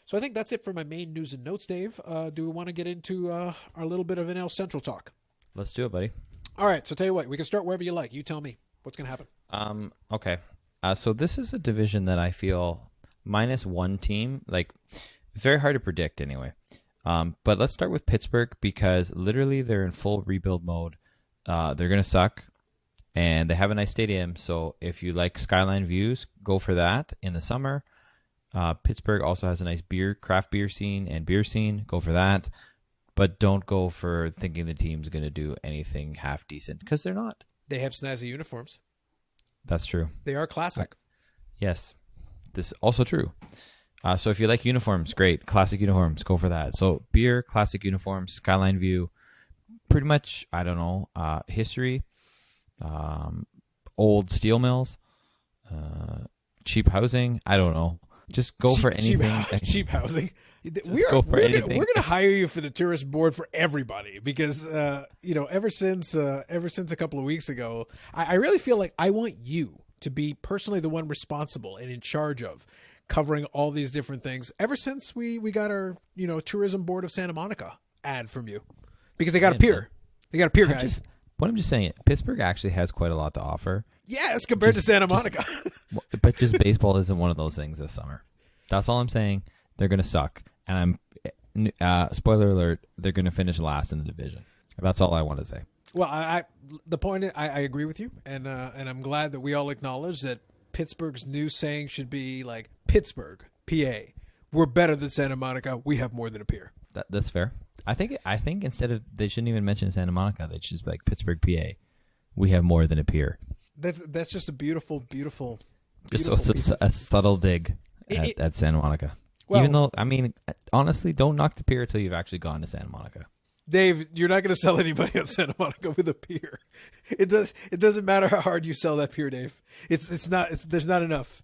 So I think that's it for my main news and notes, Dave. Do we want to get into our little bit of NL Central talk? Let's do it, buddy. All right. So tell you what, we can start wherever you like. You tell me what's going to happen. Okay. So this is a division that I feel minus one team, very hard to predict anyway. But let's start with Pittsburgh because literally they're in full rebuild mode. They're going to suck, and they have a nice stadium. So if you like skyline views, go for that in the summer. Pittsburgh also has a nice craft beer scene and beer scene. Go for that. But don't go for thinking the team's going to do anything half decent because they're not. They have snazzy uniforms. That's true. They are classic. Yes. This is also true. So if you like uniforms, great. Classic uniforms, go for that. So beer, classic uniforms, skyline view, pretty much, I don't know, history, old steel mills, cheap housing, I don't know. Just go for anything. Cheap housing. We're going to hire you for the tourist board for everybody because, ever since a couple of weeks ago, I really feel like I want you to be personally the one responsible and in charge of covering all these different things ever since we got our, tourism board of Santa Monica ad from you because they got a pier. They got a pier, guys. I'm just saying, Pittsburgh actually has quite a lot to offer. Yes, compared to Santa Monica. But just baseball isn't one of those things this summer. That's all I'm saying. They're going to suck. And spoiler alert, they're going to finish last in the division. That's all I want to say. Well, I agree with you. And I'm glad that we all acknowledge that Pittsburgh's new saying should be like Pittsburgh, PA. We're better than Santa Monica. We have more than a pier. That's fair. I think instead of they shouldn't even mention Santa Monica. They should just be like Pittsburgh, PA. We have more than a pier. That's just a beautiful. Just so it's a subtle dig at Santa Monica. Well, even though, honestly, don't knock the pier until you've actually gone to Santa Monica. Dave, you're not going to sell anybody on Santa Monica with a pier. It doesn't matter how hard you sell that pier, Dave. There's not enough.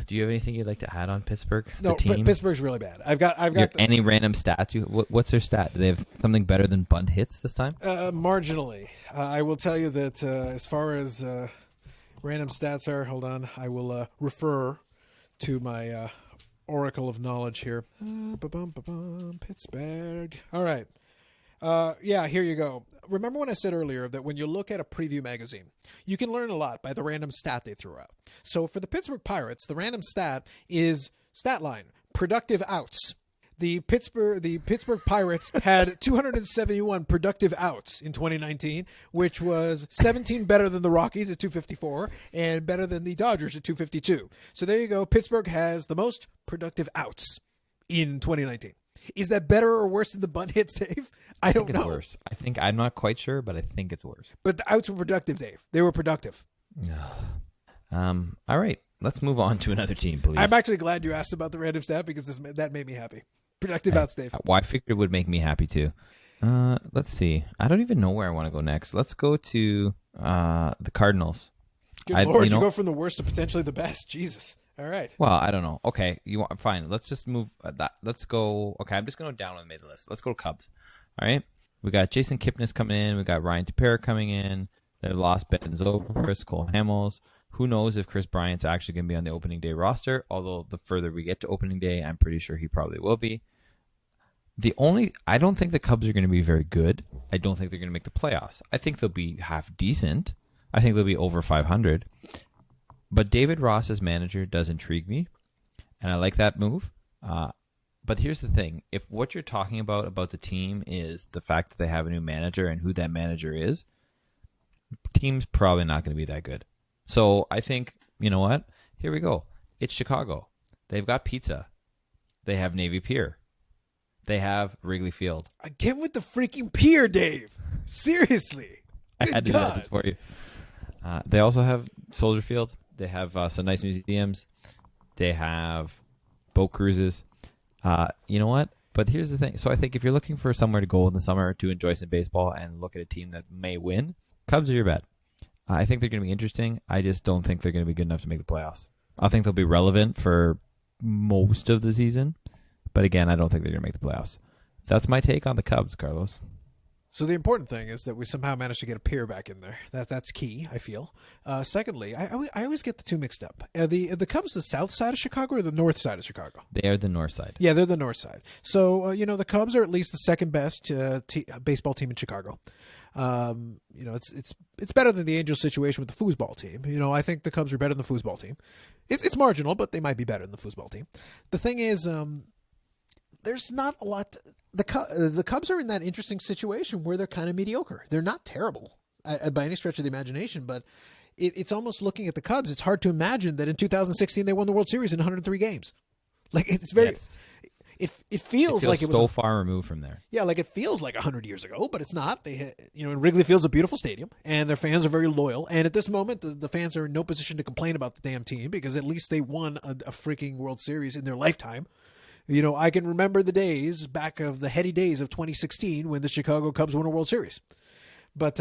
Do you have anything you'd like to add on Pittsburgh? No, but Pittsburgh's really bad. I've got any random stats. What's their stat? Do they have something better than bunt hits this time? Marginally. I will tell you that as far as random stats are, hold on, I will refer to my oracle of knowledge here. Pittsburgh. All right. Here you go. Remember when I said earlier that when you look at a preview magazine, you can learn a lot by the random stat they threw out. So for the Pittsburgh Pirates, the random stat is stat line, productive outs. The Pittsburgh Pirates had 271 productive outs in 2019, which was 17 better than the Rockies at 254 and better than the Dodgers at 252. So there you go. Pittsburgh has the most productive outs in 2019. Is that better or worse than the bunt hits, Dave? I don't know. It's worse. I'm not quite sure, but I think it's worse. But the outs were productive, Dave. They were productive. All right. Let's move on to another team, please. I'm actually glad you asked about the random stat because that made me happy. Productive outs, Dave. Well, I figured it would make me happy too. Let's see. I don't even know where I want to go next. Let's go to the Cardinals. Good Lord, you go from the worst to potentially the best. Jesus. All right. Well, I don't know. Okay, you want fine. Let's just move that. Let's go. Okay, I'm just going down on the list. Let's go to Cubs. All right. We got Jason Kipnis coming in. We got Ryan Tepera coming in. They lost Ben Zobrist, Cole Hamels. Who knows if Chris Bryant's actually going to be on the opening day roster? Although the further we get to opening day, I'm pretty sure he probably will be. I don't think the Cubs are going to be very good. I don't think they're going to make the playoffs. I think they'll be half decent. I think they'll be over 500. But David Ross as manager does intrigue me, and I like that move. But here's the thing. If what you're talking about the team is the fact that they have a new manager and who that manager is, team's probably not going to be that good. So I think, you know what? Here we go. It's Chicago. They've got pizza. They have Navy Pier. They have Wrigley Field. Again with the freaking pier, Dave. Seriously. I had to do this for you. They also have Soldier Field. They have some nice museums. They have boat cruises. You know what? But here's the thing. So I think if you're looking for somewhere to go in the summer to enjoy some baseball and look at a team that may win, Cubs are your bet. I think they're going to be interesting. I just don't think they're going to be good enough to make the playoffs. I think they'll be relevant for most of the season. But again, I don't think they're going to make the playoffs. That's my take on the Cubs, Carlos. So the important thing is that we somehow managed to get a pier back in there. That's key, I feel. Secondly, I always get the two mixed up. Are the Cubs the south side of Chicago or the north side of Chicago? They are the north side. Yeah, they're the north side. So, the Cubs are at least the second best baseball team in Chicago. It's better than the Angels situation with the foosball team. I think the Cubs are better than the foosball team. It's marginal, but they might be better than the foosball team. The thing is, there's not a lot. The Cubs are in that interesting situation where they're kind of mediocre. They're not terrible by any stretch of the imagination, but it's almost looking at the Cubs. It's hard to imagine that in 2016 they won the World Series in 103 games. Like it's very. Yes. It feels like it was so far removed from there. Yeah, like it feels like 100 years ago, but it's not. Wrigley Field's a beautiful stadium, and their fans are very loyal. And at this moment, the fans are in no position to complain about the damn team because at least they won a freaking World Series in their lifetime. I can remember the days back of the heady days of 2016 when the Chicago Cubs won a World Series. But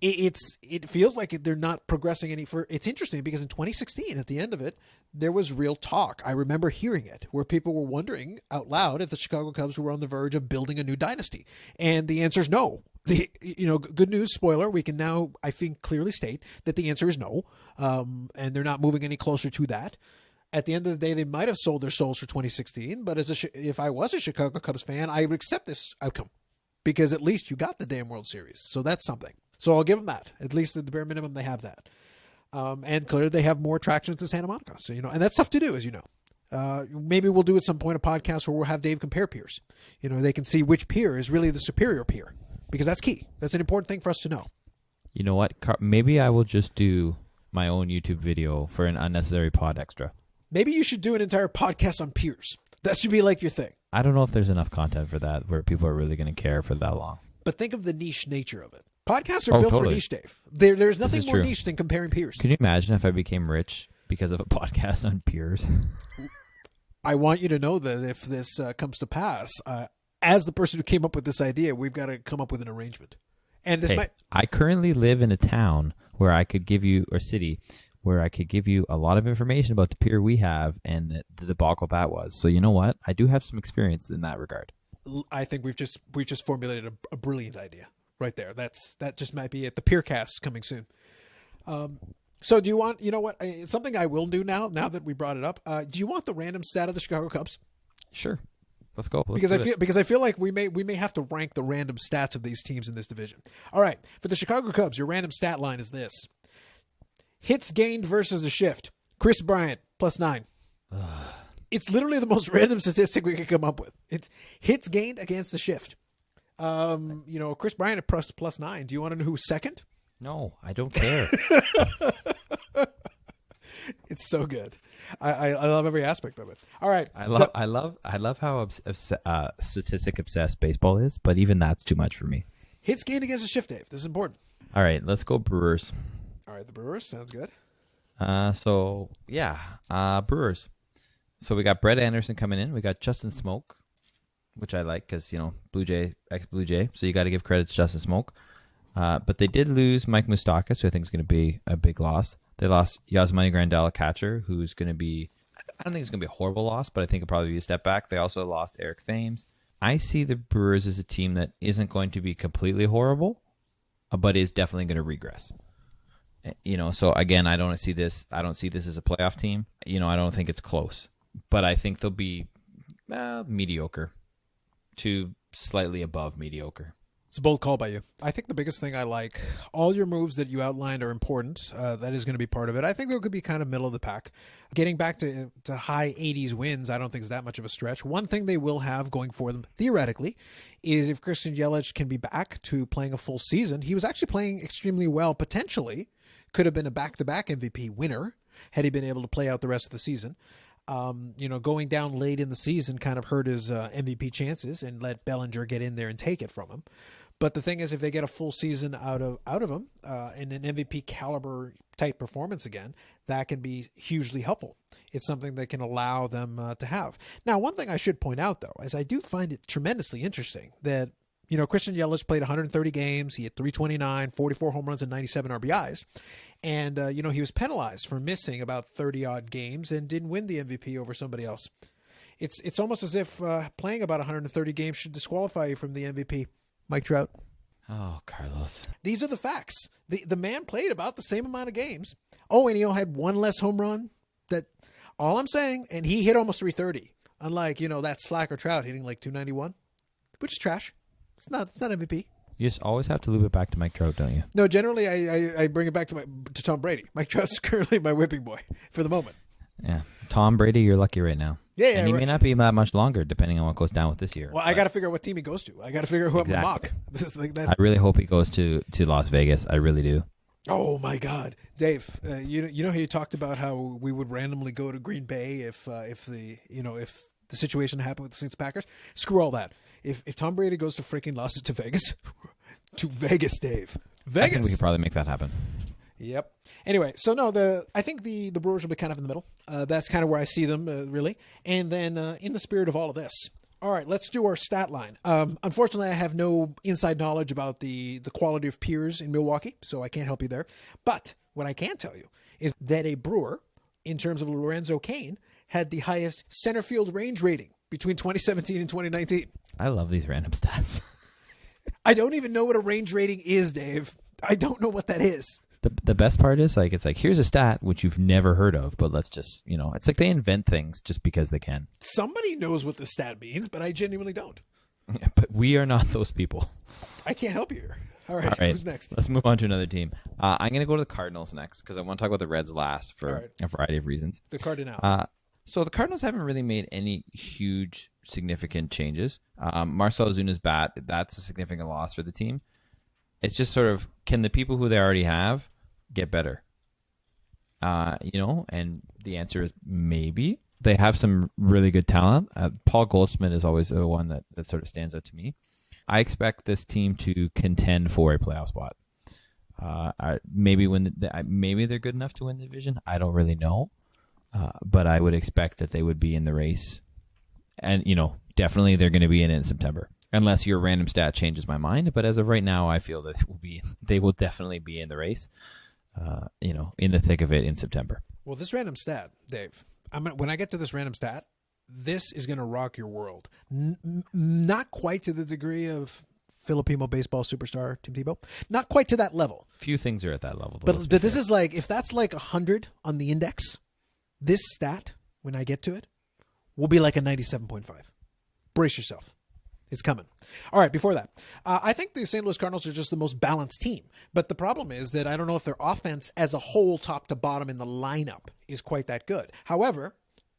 it feels like they're not progressing any further. It's interesting because in 2016, at the end of it, there was real talk. I remember hearing it where people were wondering out loud if the Chicago Cubs were on the verge of building a new dynasty. And the answer is no. Good news, spoiler, we can now, I think, clearly state that the answer is no. And they're not moving any closer to that. At the end of the day, they might have sold their souls for 2016, but if I was a Chicago Cubs fan, I would accept this outcome because at least you got the damn World Series. So that's something. So I'll give them that. At least at the bare minimum, they have that. And clearly they have more attractions to Santa Monica. So, and that's tough to do, as you know. Maybe we'll do at some point a podcast where we'll have Dave compare piers. They can see which pier is really the superior pier because that's key. That's an important thing for us to know. You know what? Maybe I will just do my own YouTube video for an unnecessary pod extra. Maybe you should do an entire podcast on piers. That should be like your thing. I don't know if there's enough content for that where people are really going to care for that long. But think of the niche nature of it. Podcasts are built for niche, Dave. There's nothing more niche than comparing peers. Can you imagine if I became rich because of a podcast on peers? I want you to know that if this comes to pass, as the person who came up with this idea, we've got to come up with an arrangement. And this I currently live in a town where I could give you, or city, where I could give you a lot of information about the pier we have and the debacle that was. So you know what? I do have some experience in that regard. I think we've just formulated a brilliant idea right there. That just might be it. The Pier Cast coming soon. So do you want, what? It's something I will do now that we brought it up. Do you want the random stat of the Chicago Cubs? Sure. Let's go. Because I feel like we may have to rank the random stats of these teams in this division. All right. For the Chicago Cubs, your random stat line is this. Hits gained versus a shift. Chris Bryant, +9. It's literally the most random statistic we could come up with. It's hits gained against the shift. Chris Bryant at +9. Do you want to know who's second? No, I don't care. It's so good. I love every aspect of it. All right. I love how statistic obsessed baseball is, but even that's too much for me. Hits gained against the shift, Dave. This is important. All right, let's go Brewers. All right, the Brewers. Sounds good. Brewers. So we got Brett Anderson coming in. We got Justin Smoke, which I like because, Blue Jay, ex-Blue Jay. So you got to give credit to Justin Smoke. But they did lose Mike Moustakas, who I think is going to be a big loss. They lost Yasmani Grandal, a catcher, who's going to be, I don't think it's going to be a horrible loss, but I think it'll probably be a step back. They also lost Eric Thames. I see the Brewers as a team that isn't going to be completely horrible, but is definitely going to regress. So again, I don't see this as a playoff team. I don't think it's close, but I think they'll be mediocre to slightly above mediocre. It's a bold call by you. I think the biggest thing I like, all your moves that you outlined are important. That is going to be part of it. I think they could be kind of middle of the pack. Getting back to high 80s wins, I don't think is that much of a stretch. One thing they will have going for them, theoretically, is if Christian Yelich can be back to playing a full season. He was actually playing extremely well, potentially. Could have been a back-to-back MVP winner had he been able to play out the rest of the season. Going down late in the season kind of hurt his MVP chances and let Bellinger get in there and take it from him. But the thing is, if they get a full season out of him and an MVP caliber type performance again, that can be hugely helpful. It's something that can allow them to have. Now, one thing I should point out, though, is I do find it tremendously interesting that, Christian Yelich played 130 games. He had 329, 44 home runs, and 97 RBIs. And, he was penalized for missing about 30-odd games and didn't win the MVP over somebody else. It's almost as if playing about 130 games should disqualify you from the MVP. Mike Trout. Oh, Carlos. These are the facts. The man played about the same amount of games. Oh, and he had one less home run. That all I'm saying, and he hit almost 330. Unlike, that slacker Trout hitting like 291, which is trash. It's not MVP. You just always have to loop it back to Mike Trout, don't you? No, generally I bring it back to Tom Brady. Mike Trout's currently my whipping boy for the moment. Yeah. Tom Brady, you're lucky right now. Yeah, and he may not be that much longer, depending on what goes down with this year. Well, I got to figure out what team he goes to. I got to figure out who I'm going to mock. I really hope he goes to Las Vegas. I really do. Oh, my God. Dave, you know how you talked about how we would randomly go to Green Bay if the situation happened with the Saints Packers? Screw all that. If Tom Brady goes to freaking Vegas, to Vegas, Dave. Vegas. I think we could probably make that happen. Yep. Anyway, so I think the Brewers will be kind of in the middle. That's kind of where I see them, really. And then in the spirit of all of this, all right, let's do our stat line. Unfortunately, I have no inside knowledge about the quality of peers in Milwaukee, so I can't help you there. But what I can tell you is that a Brewer, in terms of Lorenzo Cain, had the highest center field range rating between 2017 and 2019. I love these random stats. I don't even know what a range rating is, Dave. I don't know what that is. The best part is it's like here's a stat which you've never heard of, but let's just it's like they invent things just because they can. Somebody knows what the stat means, but I genuinely don't. Yeah, but we are not those people. I can't help you here. All right, who's next? Let's move on to another team. I'm going to go to the Cardinals next because I want to talk about the Reds last for a variety of reasons. The Cardinals. So the Cardinals haven't really made any huge significant changes. Marcell Ozuna's bat, that's a significant loss for the team. It's just sort of, can the people who they already have get better? And the answer is maybe. They have some really good talent. Paul Goldschmidt is always the one that sort of stands out to me. I expect this team to contend for a playoff spot. Maybe maybe they're good enough to win the division. I don't really know. But I would expect that they would be in the race. And, definitely they're going to be in it in September. Unless your random stat changes my mind. But as of right now, I feel that they will definitely be in the race, in the thick of it in September. Well, this random stat, Dave, when I get to this random stat, this is going to rock your world. Not quite to the degree of Filipino baseball superstar Tim Tebow. Not quite to that level. Few things are at that level. But this is like, if that's like 100 on the index, this stat, when I get to it, will be like a 97.5. Brace yourself. It's coming. All right, before that, I think the St. Louis Cardinals are just the most balanced team. But the problem is that I don't know if their offense as a whole, top to bottom in the lineup, is quite that good. However,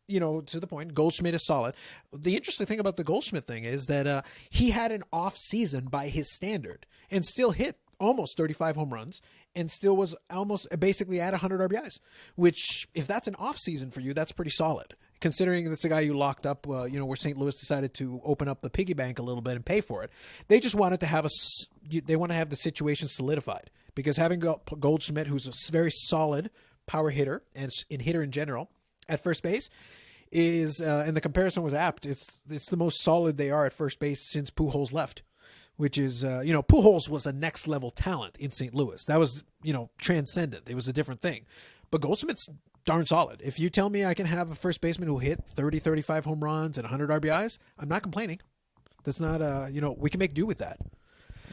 to the point, Goldschmidt is solid. The interesting thing about the Goldschmidt thing is that he had an off season by his standard and still hit almost 35 home runs and still was almost basically at 100 RBIs, which if that's an off season for you, that's pretty solid. Considering that's the guy you locked up, where St. Louis decided to open up the piggy bank a little bit and pay for it. They just wanted to have the situation solidified, because having Goldschmidt, who's a very solid power hitter and hitter in general at first base, is and the comparison was apt. It's the most solid they are at first base since Pujols left, which is Pujols was a next level talent in St. Louis. That was transcendent. It was a different thing. But Goldschmidt's darn solid. If you tell me I can have a first baseman who hit 30, 35 home runs and 100 RBIs, I'm not complaining. That's not, we can make do with that.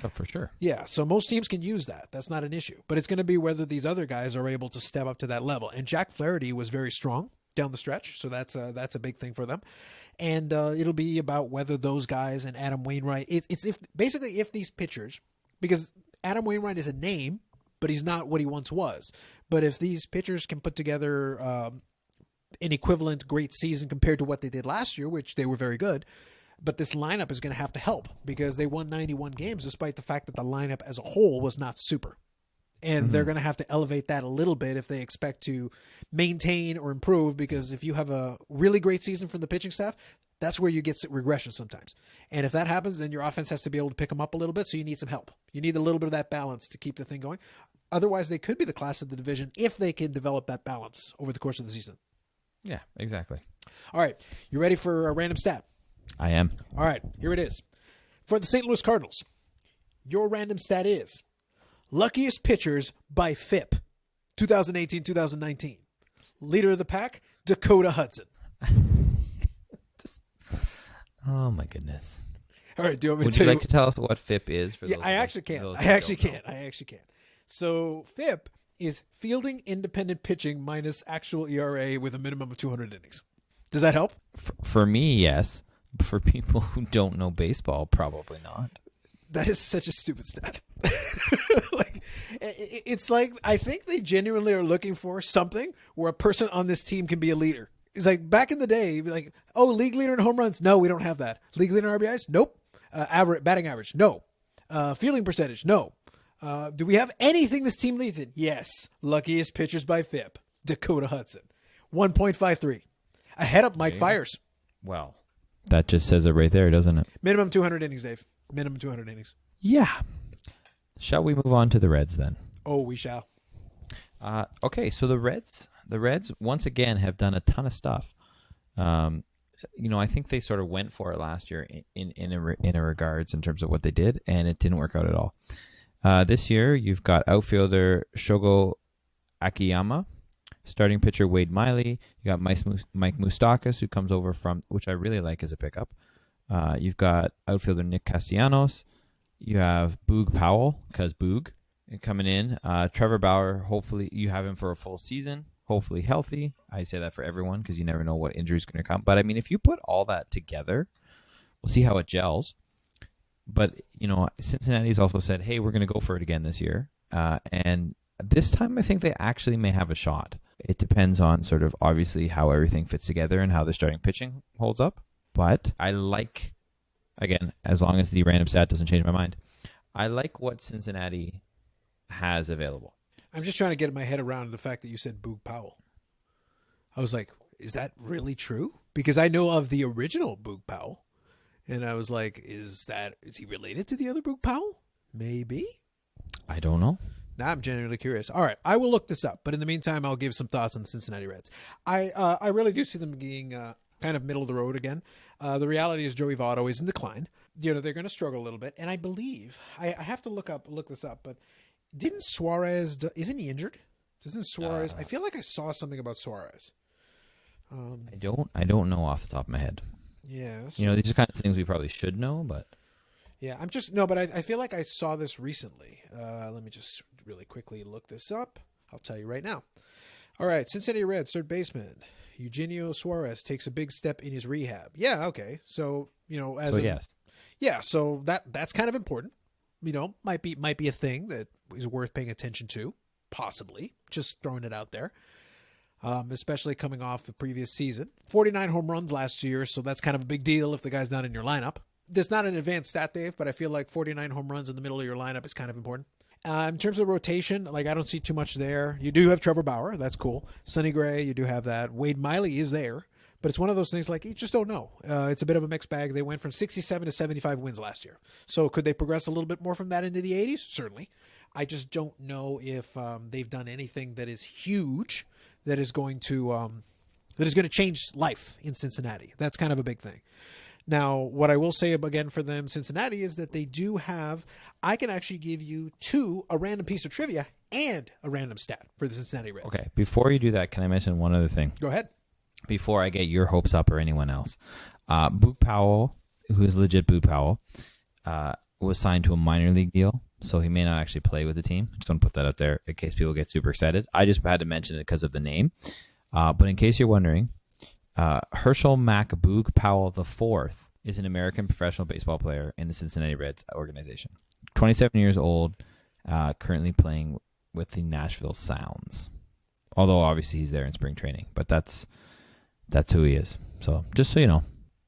Oh, for sure. Yeah, so most teams can use that. That's not an issue. But it's going to be whether these other guys are able to step up to that level. And Jack Flaherty was very strong down the stretch, so that's a big thing for them. And it'll be about whether those guys and Adam Wainwright. It's if these pitchers, because Adam Wainwright is a name, but he's not what he once was. But if these pitchers can put together an equivalent great season compared to what they did last year, which they were very good. But this lineup is going to have to help because they won 91 games despite the fact that the lineup as a whole was not super. And they're going to have to elevate that a little bit if they expect to maintain or improve, because if you have a really great season from the pitching staff, that's where you get regression sometimes. And if that happens, then your offense has to be able to pick them up a little bit, so you need some help. You need a little bit of that balance to keep the thing going. Otherwise, they could be the class of the division if they can develop that balance over the course of the season. Yeah, exactly. All right, you ready for a random stat? I am. All right, here it is. For the St. Louis Cardinals, your random stat is luckiest pitchers by FIP, 2018-2019. Leader of the pack, Dakota Hudson. Oh, my goodness. All right, do you want me Would to you tell like to tell us what FIP is? For Yeah, those I of us- actually can. those I who actually don't can. know? I actually can. So FIP is fielding independent pitching minus actual ERA with a minimum of 200 innings. Does that help? For me, yes. For people who don't know baseball, probably not. That is such a stupid stat. It's like, I think they genuinely are looking for something where a person on this team can be a leader. It's like back in the day, you'd be like, oh, league leader in home runs? No, we don't have that. League leader in RBIs? Nope. Batting average? No. Fielding percentage? No. Do we have anything this team leads in? Yes. Luckiest pitchers by FIP, Dakota Hudson. 1.53. Ahead of Mike Fiers. Well, that just says it right there, doesn't it? Minimum 200 innings, Dave. Minimum 200 innings. Yeah. Shall we move on to the Reds then? Oh, we shall. Okay, so the Reds once again have done a ton of stuff. I think they sort of went for it last year in a regards in terms of what they did, and it didn't work out at all. This year, you've got outfielder Shogo Akiyama, starting pitcher Wade Miley. You got Mike Moustakas, who comes over from, which I really like as a pickup. You've got outfielder Nick Castellanos. You have Boog Powell, because Boog, coming in. Trevor Bauer, hopefully you have him for a full season, hopefully healthy. I say that for everyone because you never know what injury is going to come. But, I mean, if you put all that together, we'll see how it gels. But, Cincinnati's also said, hey, we're going to go for it again this year. And this time I think they actually may have a shot. It depends on sort of obviously how everything fits together and how the starting pitching holds up. But I like, again, as long as the random stat doesn't change my mind, I like what Cincinnati has available. I'm just trying to get my head around the fact that you said Boog Powell. I was like, is that really true? Because I know of the original Boog Powell. And I was like, is he related to the other Boog Powell? Maybe. I don't know. Now I'm genuinely curious. All right, I will look this up. But in the meantime, I'll give some thoughts on the Cincinnati Reds. I really do see them being kind of middle of the road again. The reality is Joey Votto is in decline. They're going to struggle a little bit. And I believe, I have to look this up, but didn't Suarez, isn't he injured? Doesn't Suarez, I feel like I saw something about Suarez. I don't know off the top of my head. Yeah. These are kind of things we probably should know, but. Yeah, but I feel like I saw this recently. Let me just really quickly look this up. I'll tell you right now. All right, Cincinnati Reds third baseman Eugenio Suarez takes a big step in his rehab. Yeah, okay. So, yes. Yeah, so that's kind of important. Might be a thing that is worth paying attention to, possibly. Just throwing it out there. Especially coming off the previous season. 49 home runs last year, so that's kind of a big deal if the guy's not in your lineup. There's not an advanced stat, Dave, but I feel like 49 home runs in the middle of your lineup is kind of important. In terms of rotation, I don't see too much there. You do have Trevor Bauer. That's cool. Sonny Gray, you do have that. Wade Miley is there, but it's one of those things you just don't know. It's a bit of a mixed bag. They went from 67 to 75 wins last year. So could they progress a little bit more from that into the 80s? Certainly. I just don't know if they've done anything that is huge that is going to change life in Cincinnati. That's kind of a big thing. Now, what I will say again for them, Cincinnati, is that they do have, I can actually give you a random piece of trivia and a random stat for the Cincinnati Reds. Okay, before you do that, can I mention one other thing? Go ahead. Before I get your hopes up or anyone else. Boog Powell, who is legit Boog Powell, was signed to a minor league deal, so he may not actually play with the team. Just want to put that out there in case people get super excited. I just had to mention it because of the name. But in case you're wondering, Herschel Mack Boog Powell IV is an American professional baseball player in the Cincinnati Reds organization. 27 years old, currently playing with the Nashville Sounds. Although obviously he's there in spring training, but that's who he is. So just so you know.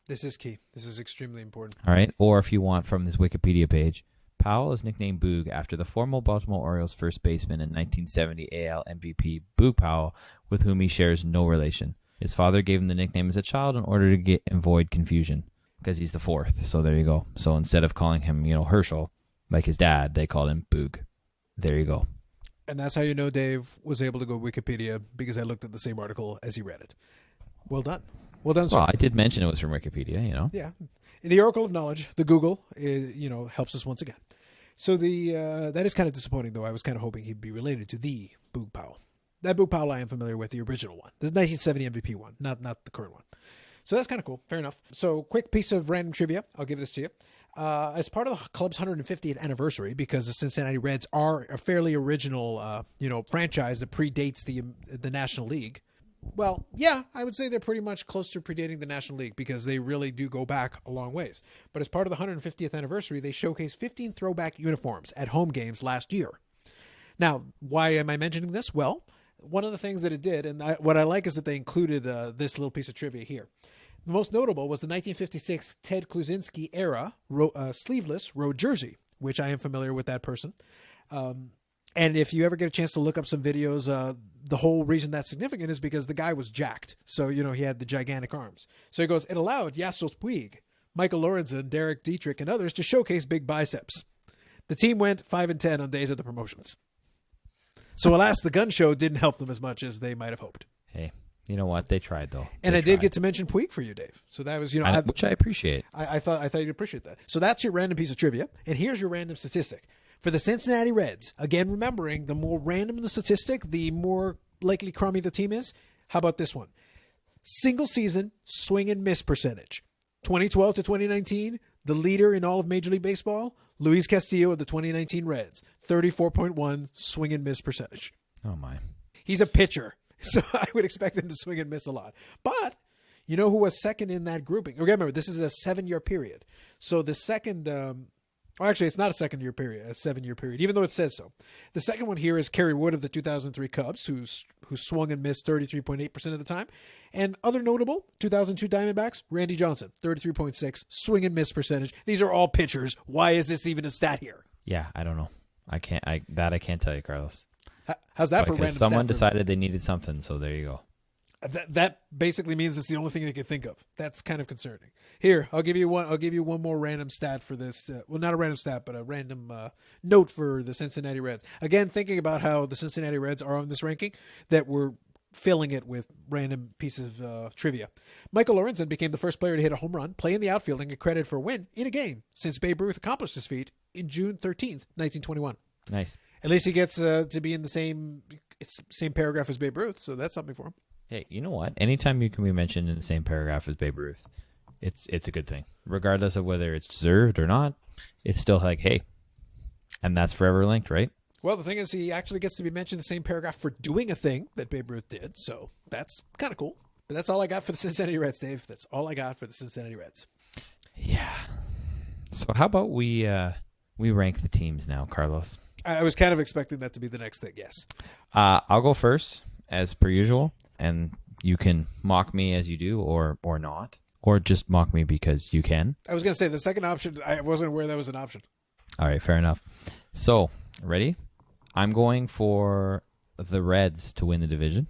This is key. This is extremely important. All right. Or if you want from this Wikipedia page, Powell is nicknamed Boog after the former Baltimore Orioles first baseman and 1970 AL MVP Boog Powell, with whom he shares no relation. His father gave him the nickname as a child in order to avoid confusion because he's the fourth. So there you go. So instead of calling him, Herschel, like his dad, they called him Boog. There you go. And that's how you know Dave was able to go Wikipedia, because I looked at the same article as he read it. Well done. Well done, sir. Well, I did mention it was from Wikipedia, Yeah. The Oracle of Knowledge, the Google, helps us once again. So that is kind of disappointing, though. I was kind of hoping he'd be related to the Boog Powell. That Boog Powell I am familiar with, the original one. The 1970 MVP one, not the current one. So that's kind of cool. Fair enough. So quick piece of random trivia. I'll give this to you. As part of the club's 150th anniversary, because the Cincinnati Reds are a fairly original, franchise that predates the National League. Well, yeah, I would say they're pretty much close to predating the National League because they really do go back a long ways. But as part of the 150th anniversary, they showcased 15 throwback uniforms at home games last year. Now, why am I mentioning this? Well, one of the things that it did, and what I like is that they included this little piece of trivia here. The most notable was the 1956 Ted Klusinski era sleeveless road jersey, which I am familiar with that person. And if you ever get a chance to look up some videos, the whole reason that's significant is because the guy was jacked. So, he had the gigantic arms. So he goes, it allowed Yastos Puig, Michael Lorenzen, Derek Dietrich, and others to showcase big biceps. The team went 5-10 on days of the promotions. So alas, the gun show didn't help them as much as they might have hoped. Hey, you know what? They tried, though. And I did get to mention Puig for you, Dave. So that was, which I appreciate. I thought you'd appreciate that. So that's your random piece of trivia. And here's your random statistic. For the Cincinnati Reds, again, remembering the more random the statistic, the more likely crummy the team is. How about this one? Single season swing and miss percentage. 2012 to 2019, the leader in all of Major League Baseball, Luis Castillo of the 2019 Reds, 34.1 swing and miss percentage. Oh, my. He's a pitcher, so I would expect him to swing and miss a lot. But you know who was second in that grouping? Remember, this is a 7-year period. So the second... actually, it's not a 7-year period, even though it says so. The second one here is Kerry Wood of the 2003 Cubs, who swung and missed 33.8% of the time. And other notable, 2002 Diamondbacks, Randy Johnson, 33.6 swing and miss percentage. These are all pitchers. Why is this even a stat here? Yeah, I don't know. I can't tell you, Carlos. How's that for random? Someone decided they needed something, so there you go. That basically means it's the only thing they can think of. That's kind of concerning. Here, I'll give you one more random stat for this. Well, not a random stat, but a random note for the Cincinnati Reds. Again, thinking about how the Cincinnati Reds are on this ranking, that we're filling it with random pieces of trivia. Michael Lorenzen became the first player to hit a home run, play in the outfield, and get credit for a win in a game since Babe Ruth accomplished this feat in June 13th, 1921. Nice. At least he gets to be in the same paragraph as Babe Ruth, so that's something for him. Hey, you know what? Anytime you can be mentioned in the same paragraph as Babe Ruth, it's a good thing. Regardless of whether it's deserved or not, it's still like, hey, and that's forever linked, right? Well, the thing is, he actually gets to be mentioned in the same paragraph for doing a thing that Babe Ruth did, so that's kind of cool. But that's all I got for the Cincinnati Reds, Dave. That's all I got for the Cincinnati Reds. Yeah. So how about we rank the teams now, Carlos? I was kind of expecting that to be the next thing, yes. I'll go first, as per usual, and you can mock me as you do or not, or just mock me because you can. I was going to say, the second option, I wasn't aware that was an option. All right, fair enough. So, ready? I'm going for the Reds to win the division.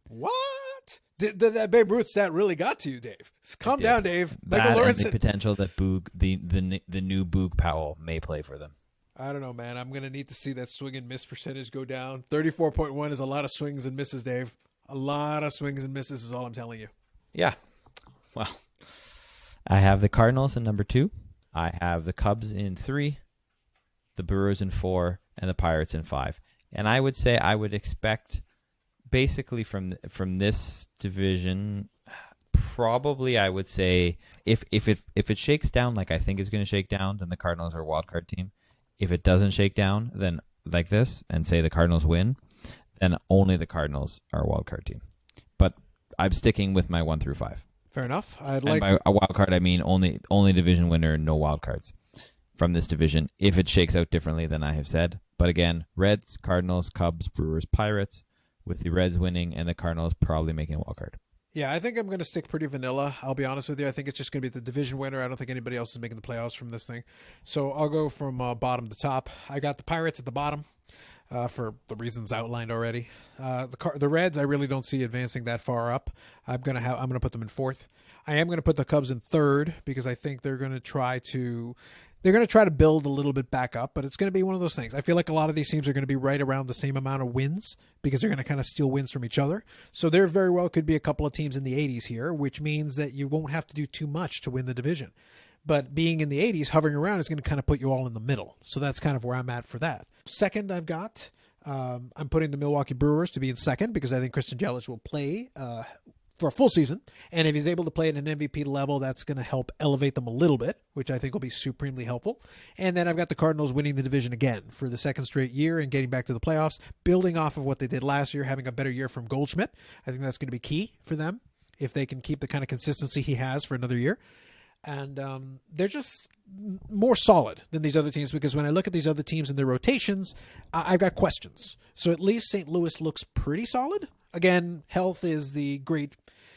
What? That Babe Ruth stat really got to you, Dave. Calm down, Dave. That and the potential that the new Boog Powell may play for them. I don't know, man. I'm going to need to see that swing and miss percentage go down. 34.1 is a lot of swings and misses, Dave. A lot of swings and misses is all I'm telling you. Yeah. Well, I have the Cardinals in number 2. I have the Cubs in 3, the Brewers in 4, and the Pirates in 5. And I would say I would expect basically from this division, probably I would say if it shakes down like I think it's going to shake down, then the Cardinals are a wild card team. If it doesn't shake down, then like this, and say the Cardinals win, then only the Cardinals are a wild card team. But I'm sticking with my 1 through 5. Fair enough. And by a wild card, I mean only division winner, no wild cards from this division. If it shakes out differently than I have said, but again, Reds, Cardinals, Cubs, Brewers, Pirates, with the Reds winning and the Cardinals probably making a wild card. Yeah, I think I'm going to stick pretty vanilla. I'll be honest with you. I think it's just going to be the division winner. I don't think anybody else is making the playoffs from this thing. So I'll go from bottom to top. I got the Pirates at the bottom for the reasons outlined already. The Reds, I really don't see advancing that far up. I'm going to put them in fourth. I am going to put the Cubs in third because I think they're going to try to build a little bit back up, but it's going to be one of those things. I feel like a lot of these teams are going to be right around the same amount of wins because they're going to kind of steal wins from each other. So there very well could be a couple of teams in the 80s here, which means that you won't have to do too much to win the division. But being in the 80s, hovering around is going to kind of put you all in the middle. So that's kind of where I'm at for that. Second, I'm putting the Milwaukee Brewers to be in second because I think Christian Yelich will play for a full season. And if he's able to play at an MVP level, that's going to help elevate them a little bit, which I think will be supremely helpful. And then I've got the Cardinals winning the division again for the second straight year and getting back to the playoffs, building off of what they did last year, having a better year from Goldschmidt. I think that's going to be key for them if they can keep the kind of consistency he has for another year. And they're just more solid than these other teams because when I look at these other teams and their rotations, I've got questions. So at least St. Louis looks pretty solid. Again, health is the great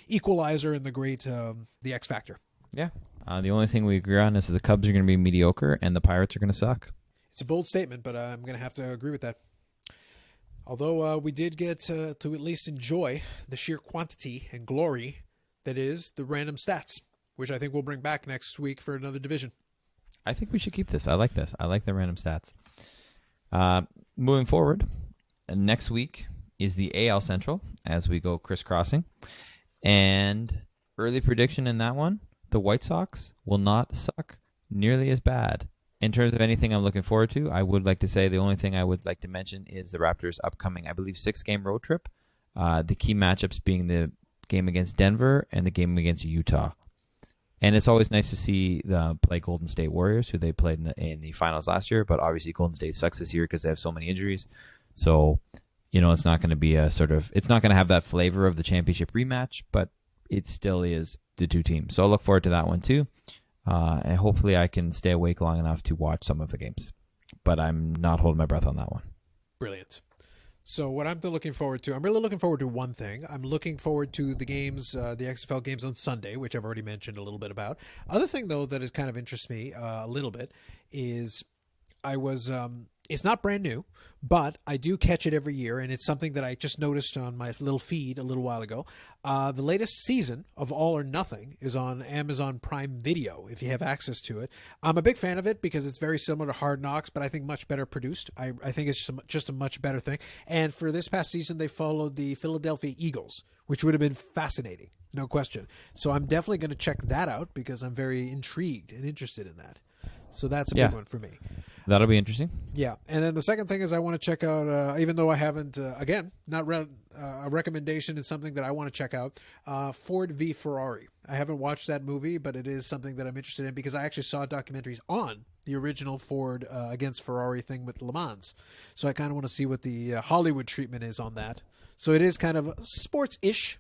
equalizer and the X factor. Yeah. The only thing we agree on is that the Cubs are going to be mediocre and the Pirates are going to suck. It's a bold statement, but I'm going to have to agree with that. Although we did get to at least enjoy the sheer quantity and glory that is the random stats, which I think we'll bring back next week for another division. I think we should keep this. I like this. I like the random stats. Moving forward, next week is the AL Central as we go crisscrossing. And early prediction in that one, the White Sox will not suck nearly as bad. In terms of anything I'm looking forward to, I would like to say the only thing I would like to mention is the Raptors' upcoming, I believe, 6-game road trip. The key matchups being the game against Denver and the game against Utah. And it's always nice to see play Golden State Warriors, who they played in the finals last year. But obviously Golden State sucks this year because they have so many injuries. So, it's not going to be it's not going to have that flavor of the championship rematch, but it still is the two teams. So I'll look forward to that one too. And hopefully I can stay awake long enough to watch some of the games. But I'm not holding my breath on that one. Brilliant. So what I'm looking forward to, I'm really looking forward to one thing. I'm looking forward to the games, the XFL games on Sunday, which I've already mentioned a little bit about. Other thing, though, that is kind of interests me a little bit is it's not brand new, but I do catch it every year, and it's something that I just noticed on my little feed a little while ago. The latest season of All or Nothing is on Amazon Prime Video, if you have access to it. I'm a big fan of it because it's very similar to Hard Knocks, but I think much better produced. I think it's just a much better thing. And for this past season, they followed the Philadelphia Eagles, which would have been fascinating, no question. So I'm definitely going to check that out because I'm very intrigued and interested in that. So that's a big one for me. That'll be interesting. Yeah. And then the second thing is I want to check out, even though I haven't, again, not read a recommendation, it's something that I want to check out, Ford v. Ferrari. I haven't watched that movie, but it is something that I'm interested in because I actually saw documentaries on the original Ford against Ferrari thing with Le Mans. So I kind of want to see what the Hollywood treatment is on that. So it is kind of a sports-ish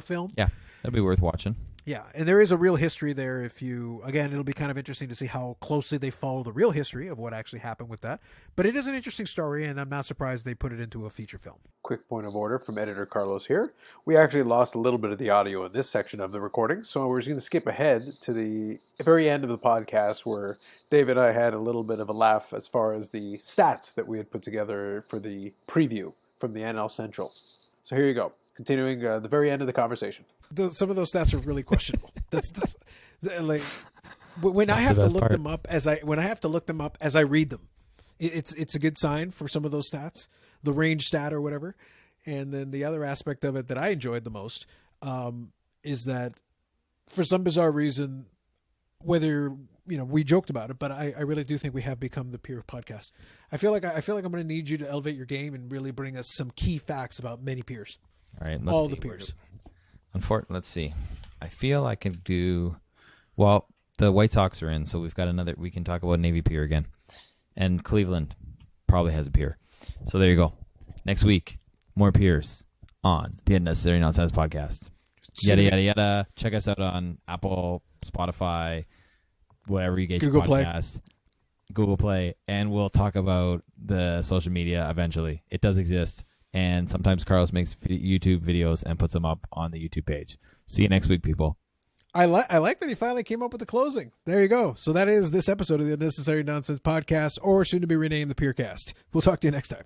film. Yeah, that'll be worth watching. Yeah, and there is a real history there. It'll be kind of interesting to see how closely they follow the real history of what actually happened with that. But it is an interesting story, and I'm not surprised they put it into a feature film. Quick point of order from editor Carlos here. We actually lost a little bit of the audio in this section of the recording, so we're just going to skip ahead to the very end of the podcast where Dave and I had a little bit of a laugh as far as the stats that we had put together for the preview from the NL Central. So here you go. Continuing the very end of the conversation. Some of those stats are really questionable. When I have to look them up as I read them, it's a good sign for some of those stats, the range stat or whatever. And then the other aspect of it that I enjoyed the most is that for some bizarre reason, whether we joked about it, but I really do think we have become the peer podcast. I feel like I'm going to need you to elevate your game and really bring us some key facts about many peers. All right, all the peers. Let's see. I feel I can do. Well, the White Sox are in, so we've got another. We can talk about Navy Pier again, and Cleveland probably has a pier. So there you go. Next week, more peers on the Unnecessary Nonsense podcast. Yada yada yada. Check us out on Apple, Spotify, whatever you get your podcast. Google Play, and we'll talk about the social media eventually. It does exist, and sometimes Carlos makes YouTube videos and puts them up on the YouTube page. See you next week, people. I like that he finally came up with the closing. There you go. So that is this episode of the Unnecessary Nonsense podcast, or should it be renamed the Peercast? We'll talk to you next time.